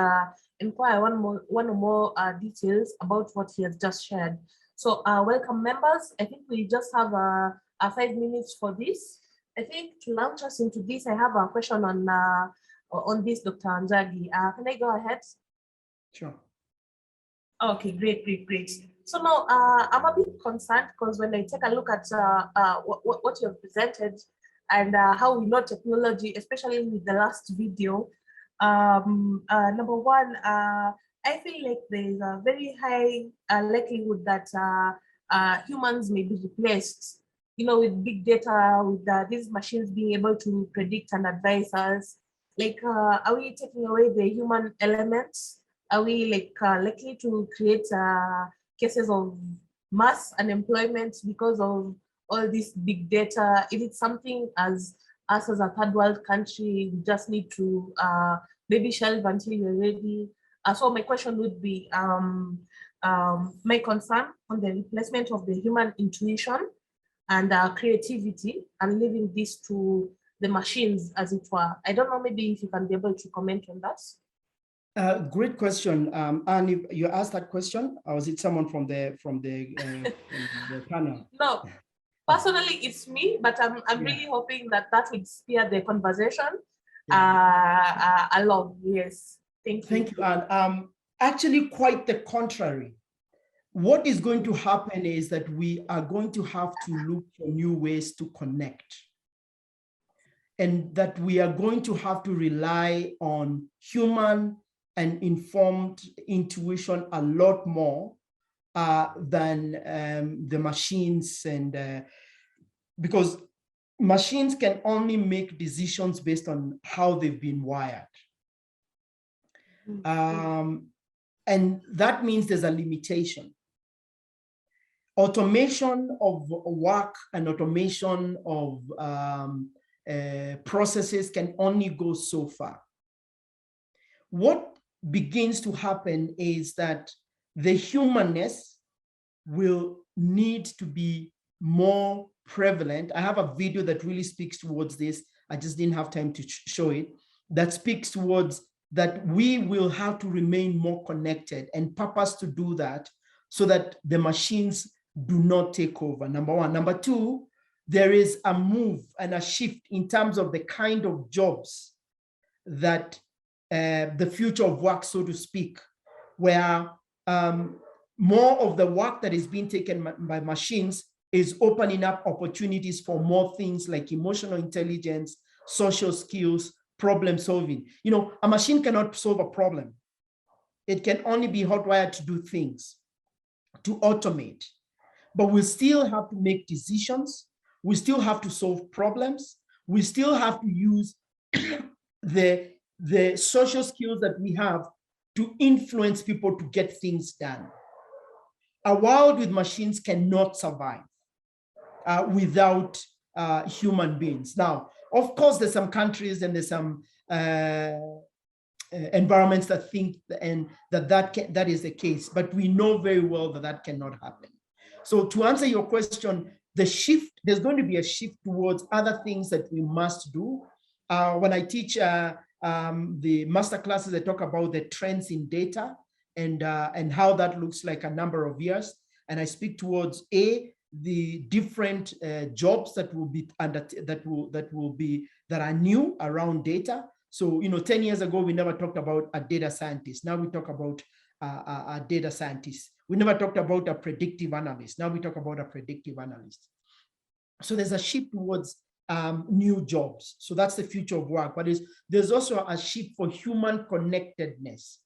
inquire one or more details about what he has just shared. So welcome members. I think we just have 5 minutes for this. I think to launch us into this, I have a question on this, Dr. Wanjagi. Can I go ahead? Sure. Okay, great. So now I'm a bit concerned because when I take a look at what you have presented and how we know technology, especially with the last video, number one, I feel like there's a very high likelihood that humans may be replaced, with big data, with these machines being able to predict and advise us. Like, are we taking away the human elements? Are we likely to create cases of mass unemployment because of all this big data? Is it something as us as a third world country, we just need to maybe shelve until you're ready? So my question would be, my concern on the replacement of the human intuition and creativity and leaving this to the machines, as it were. I don't know, maybe if you can be able to comment on that. Great question. And if you asked that question, or was it someone from the panel? No, personally, it's me, but I'm really hoping that would steer the conversation along. Yes, thank you. Thank you. And actually, quite the contrary. What is going to happen is that we are going to have to look for new ways to connect, and that we are going to have to rely on human and informed intuition a lot more than the machines, and because machines can only make decisions based on how they've been wired. And that means there's a limitation. Automation of work and automation of processes can only go so far. What begins to happen is that the humanness will need to be more prevalent. I have a video that really speaks towards this. I just didn't have time to show it. That speaks towards that we will have to remain more connected and purpose to do that so that the machines do not take over, number one. Number two, there is a move and a shift in terms of the kind of jobs that the future of work, so to speak, where more of the work that is being taken by machines is opening up opportunities for more things like emotional intelligence, social skills, problem solving. A machine cannot solve a problem. It can only be hardwired to do things, to automate. But we still have to make decisions. We still have to solve problems. We still have to use the social skills that we have to influence people to get things done. A world with machines cannot survive without human beings. Now, of course, there's some countries and there's some environments that think that is the case, but we know very well that cannot happen. So to answer your question, there's going to be a shift towards other things that we must do. When I teach the master classes, I talk about the trends in data and how that looks like a number of years. And I speak towards the different jobs that will be that are new around data. So 10 years ago we never talked about a data scientist. Now we talk about a data scientist. We never talked about a predictive analyst. Now we talk about a predictive analyst. So there's a shift towards new jobs. So that's the future of work. But there's also a shift for human connectedness,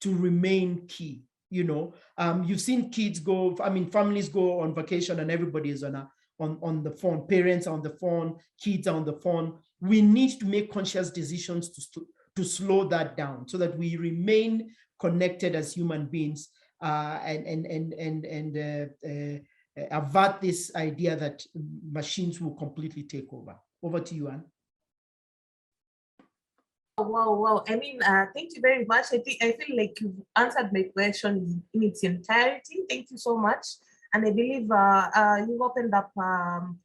to remain key. You've seen kids go, families go on vacation and everybody is on the phone. Parents are on the phone, kids are on the phone. We need to make conscious decisions to slow that down so that we remain connected as human beings, and avert this idea that machines will completely take over. Over to you, Anne. Wow. Thank you very much. I feel like you've answered my question in its entirety. Thank you so much. And I believe you've opened up an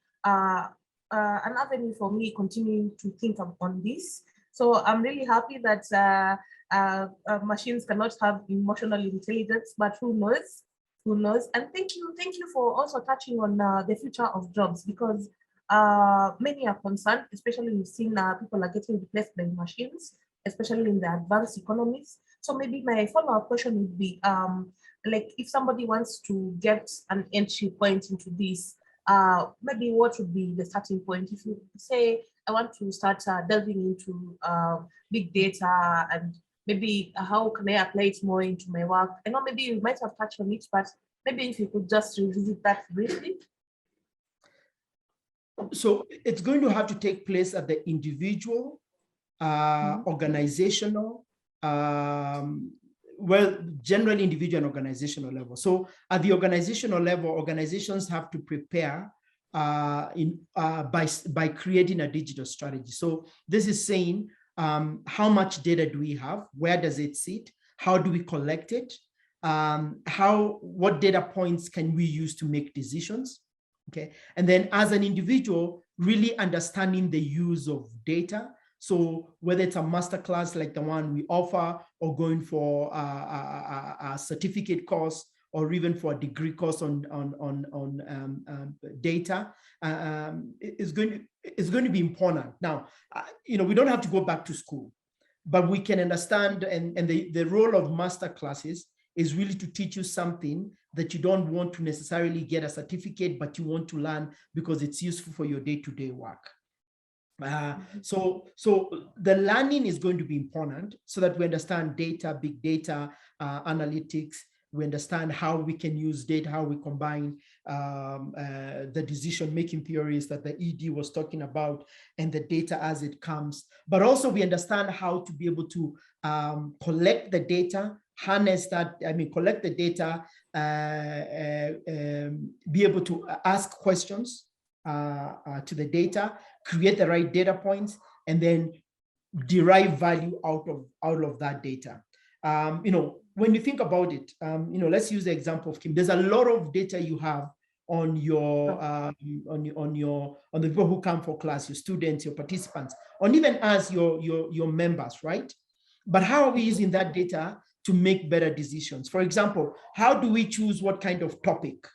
avenue for me continuing to think on this. So I'm really happy that machines cannot have emotional intelligence, but who knows? And thank you for also touching on the future of jobs, because many are concerned, especially we've seen people are getting replaced by machines, especially in the advanced economies. So maybe my follow-up question would be, like if somebody wants to get an entry point into this, maybe what would be the starting point? If you say, I want to start delving into big data, and maybe how can I apply it more into my work? I know maybe you might have touched on it, but maybe if you could just revisit that briefly. So it's going to have to take place at the individual, organizational, generally individual and organizational level. So at the organizational level, organizations have to prepare by creating a digital strategy. So this is saying, how much data do we have? Where does it sit? How do we collect it? What data points can we use to make decisions? Okay, and then as an individual, really understanding the use of data. So whether it's a masterclass like the one we offer, or going for a certificate course, or even for a degree course on data, is going to be important. Now, we don't have to go back to school, but we can understand, and the role of masterclasses is really to teach you something that you don't want to necessarily get a certificate, but you want to learn because it's useful for your day-to-day work. So the learning is going to be important so that we understand data, big data, analytics. We understand how we can use data, how we combine the decision-making theories that the ED was talking about, and the data as it comes. But also we understand how to be able to collect the data, harness that, collect the data, be able to ask questions to the data, create the right data points, and then derive value out of that data. When you think about it, let's use the example of Kim. There's a lot of data you have on your on the people who come for class, your students, your participants, or even as your members, right? But how are we using that data to make better decisions? For example, how do we choose what kind of topic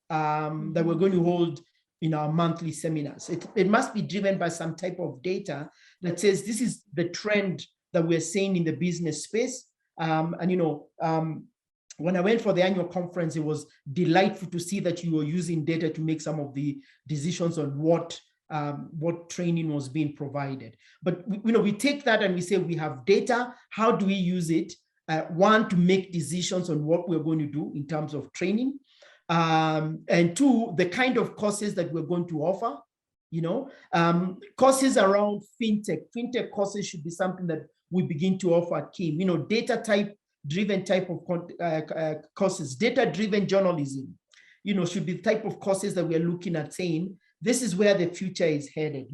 that we're going to hold in our monthly seminars? It must be driven by some type of data that says this is the trend that we're seeing in the business space. When I went for the annual conference, it was delightful to see that you were using data to make some of the decisions on what training was being provided. But we take that and we say we have data. How do we use it? One, to make decisions on what we're going to do in terms of training, and two, the kind of courses that we're going to offer. Courses around fintech courses should be something that we begin to offer at KIM. Data driven type of courses, data-driven journalism, should be the type of courses that we are looking at, saying this is where the future is headed.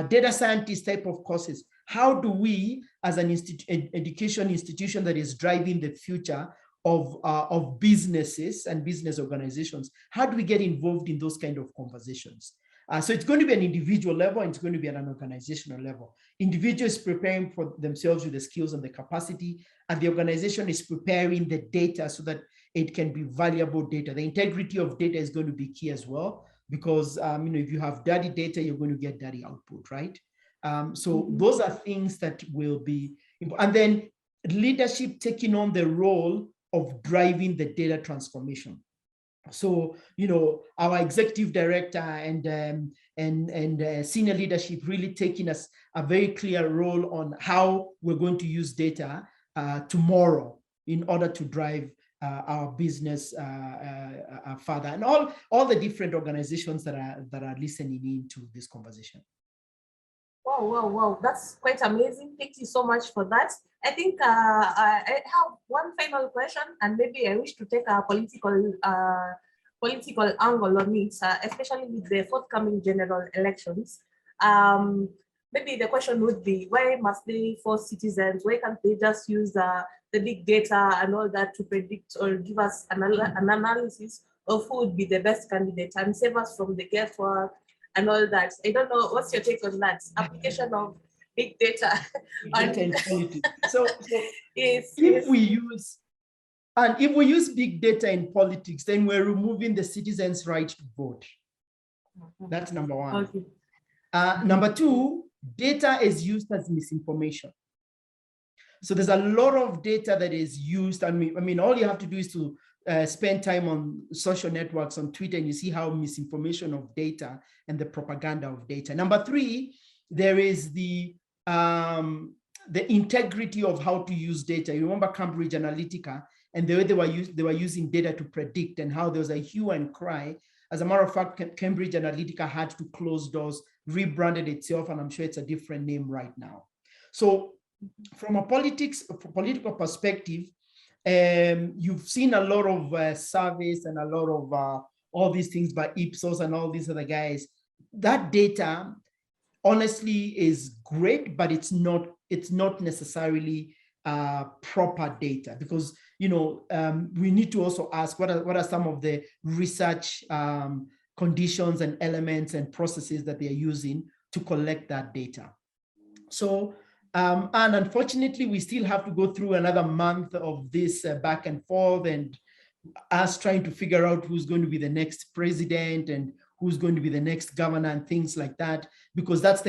Data scientist type of courses. How do we, as an education institution that is driving the future of businesses and business organizations, how do we get involved in those kind of conversations? So it's going to be an individual level, and it's going to be at an organizational level. Individuals preparing for themselves with the skills and the capacity, and the organization is preparing the data so that it can be valuable data. The integrity of data is going to be key as well, because if you have dirty data, you're going to get dirty output, right? So those are things that will be, and then leadership taking on the role of driving the data transformation. So, our executive director and senior leadership really taking us a very clear role on how we're going to use data tomorrow in order to drive our business further, and all the different organizations that are listening into this conversation. Wow, that's quite amazing. Thank you so much for that. I think I have one final question, and maybe I wish to take a political angle on it, especially with the forthcoming general elections. Maybe the question would be, why must they force citizens? Why can't they just use the big data and all that to predict or give us an analysis of who would be the best candidate and save us from the guesswork and all that? I don't know, what's your take on that? Application of big data. In politics. So yes, if we use big data in politics, then we're removing the citizens' right to vote. That's number one. Okay. Number two, data is used as misinformation. So there's a lot of data that is used. I mean, all you have to do is to spend time on social networks, on Twitter, and you see how misinformation of data and the propaganda of data. Number three, there is the integrity of how to use data. You remember Cambridge Analytica and the way they were using data to predict, and how there was a hue and cry. As a matter of fact, Cambridge Analytica had to close doors, rebranded itself, and I'm sure it's a different name right now. So from a political perspective, you've seen a lot of surveys and a lot of all these things by Ipsos and all these other guys. That data, honestly, is great, but it's not necessarily proper data, because we need to also ask what are some of the research conditions and elements and processes that they are using to collect that data. So and unfortunately, we still have to go through another month of this back and forth, and us trying to figure out who's going to be the next president and who's going to be the next governor and things like that, because that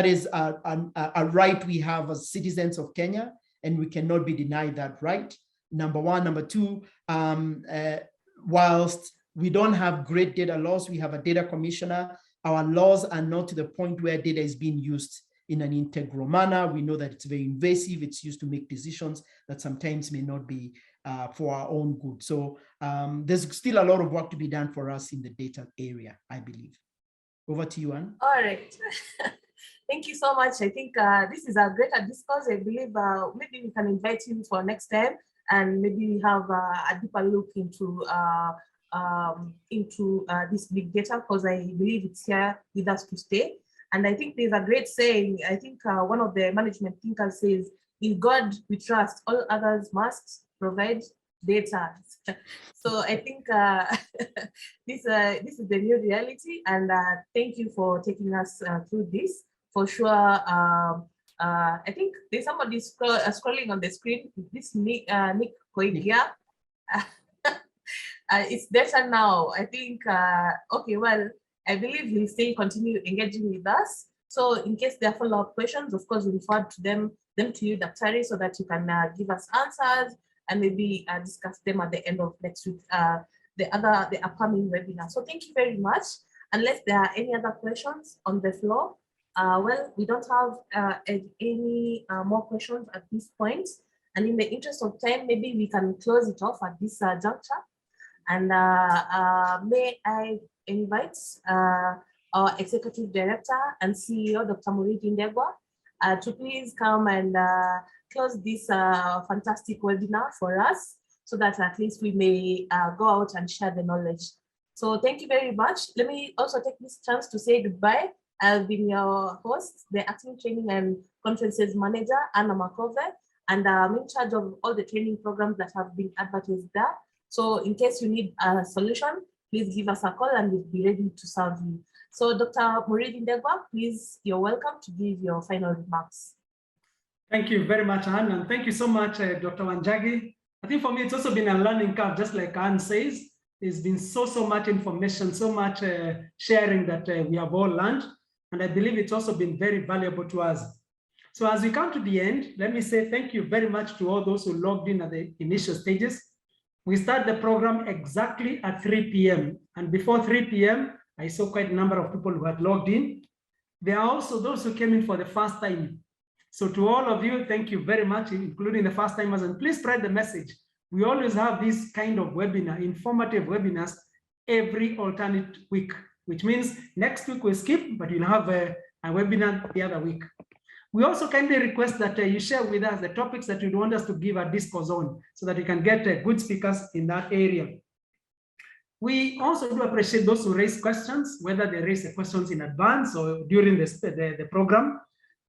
is a right we have as citizens of Kenya, and we cannot be denied that right. Number one. Number two, whilst we don't have great data laws, we have a data commissioner. Our laws are not to the point where data is being used in an integral manner. We know that it's very invasive. It's used to make decisions that sometimes may not be for our own good. So there's still a lot of work to be done for us in the data area, I believe. Over to you, Anne. All right. Thank you so much. I think this is a great discourse. I believe maybe we can invite you for next time, and maybe we have a deeper look into this big data, because I believe it's here with us to stay. And I think there's a great saying. I think one of the management thinkers says, "In God we trust, all others must provide data." So I think this is the new reality, and thank you for taking us through this. For sure, I think there's somebody scrolling on the screen. This Nick Koigia. It's data now. I think, okay, well, I believe he'll continue engaging with us. So in case there are follow-up questions, of course, we'll forward them to you, Daktari, so that you can give us answers and maybe discuss them at the end of next week, the upcoming webinar. So thank you very much. Unless there are any other questions on the floor, well, we don't have any more questions at this point. And in the interest of time, maybe we can close it off at this juncture. And may I invite our Executive Director and CEO, Dr. Muriithi Ndegwa, to please come and close this fantastic webinar for us, so that at least we may go out and share the knowledge. So thank you very much. Let me also take this chance to say goodbye. I've been your host, the Acting Training and Conferences Manager, Anna Makove, and I'm in charge of all the training programs that have been advertised there. So in case you need a solution, please give us a call and we'll be ready to serve you. So Dr. Muriithi Ndegwa, please, you're welcome to give your final remarks. Thank you very much, Anne, and thank you so much, Dr. Wanjagi. I think for me, it's also been a learning curve, just like Anne says. There's been so much information, so much sharing that we have all learned, and I believe it's also been very valuable to us. So as we come to the end, let me say thank you very much to all those who logged in at the initial stages. We start the program exactly at 3 p.m. And before 3 p.m., I saw quite a number of people who had logged in. There are also those who came in for the first time. So to all of you, thank you very much, including the first timers, and please spread the message. We always have this kind of webinar, informative webinars every alternate week, which means next week we'll skip, but you'll have a webinar the other week. We also kindly request that you share with us the topics that you'd want us to give a discourse on so that you can get good speakers in that area. We also do appreciate those who raise questions, whether they raise the questions in advance or during the program.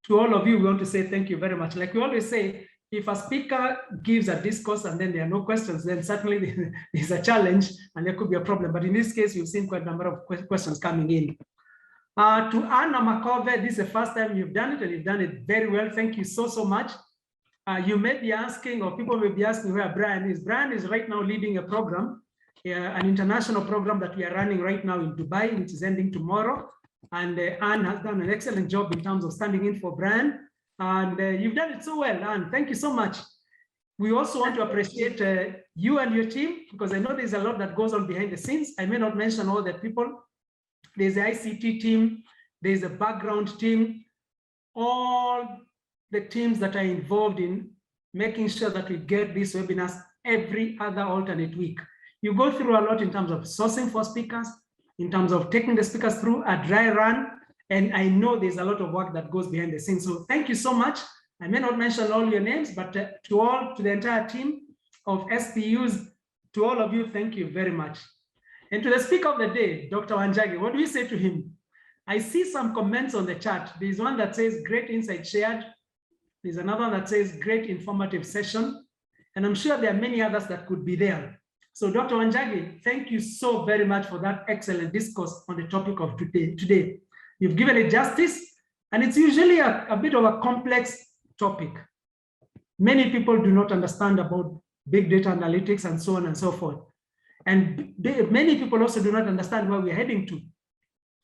To all of you, we want to say thank you very much. Like we always say, if a speaker gives a discourse and then there are no questions, then certainly there's a challenge and there could be a problem. But in this case, we've seen quite a number of questions coming in. To Anna Makove, this is the first time you've done it and you've done it very well. Thank you so, so much. You may be asking, or people may be asking where Brian is. Brian is right now leading a program, an international program that we are running right now in Dubai, which is ending tomorrow. And Anne has done an excellent job in terms of standing in for Brian. And you've done it so well, Anne. Thank you so much. We also want to appreciate you and your team, because I know there's a lot that goes on behind the scenes. I may not mention all the people. There's the ICT team, there's a background team, all the teams that are involved in making sure that we get these webinars every other alternate week. You go through a lot in terms of sourcing for speakers, in terms of taking the speakers through a dry run, and I know there's a lot of work that goes behind the scenes. So thank you so much. I may not mention all your names, but to the entire team of SPUs, to all of you, thank you very much. And to the speaker of the day, Dr. Wanjagi, what do we say to him? I see some comments on the chat. There's one that says great insight shared. There's another one that says great informative session. And I'm sure there are many others that could be there. So Dr. Wanjagi, thank you so very much for that excellent discourse on the topic of today. You've given it justice, and it's usually a bit of a complex topic. Many people do not understand about big data analytics and so on and so forth. And many people also do not understand where we're heading to.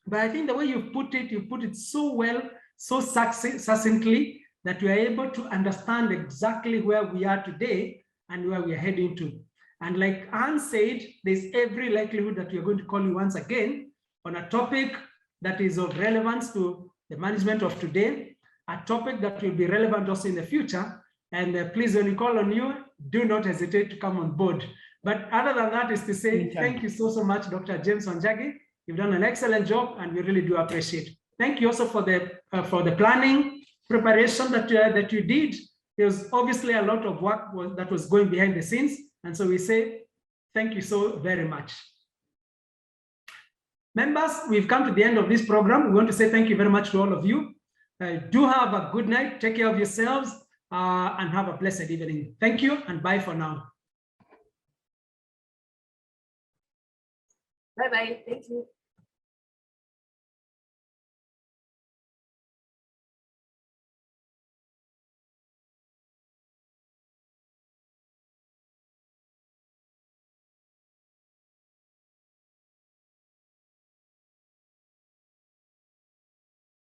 But I think the way you put it so well, so succinctly, that we are able to understand exactly where we are today and where we are heading to. And like Anne said, there's every likelihood that we are going to call you once again on a topic that is of relevance to the management of today, a topic that will be relevant also in the future. And please, when we call on you, do not hesitate to come on board. But other than that is to say, thank you so, so much, Dr. James Wanjagi. You've done an excellent job and we really do appreciate it. Thank you also for the planning, preparation that you did. There was obviously a lot of work that was going behind the scenes. And so we say, thank you so very much. Members, we've come to the end of this program. We want to say thank you very much to all of you. Do have a good night. Take care of yourselves and have a blessed evening. Thank you and bye for now. Bye-bye. Thank you.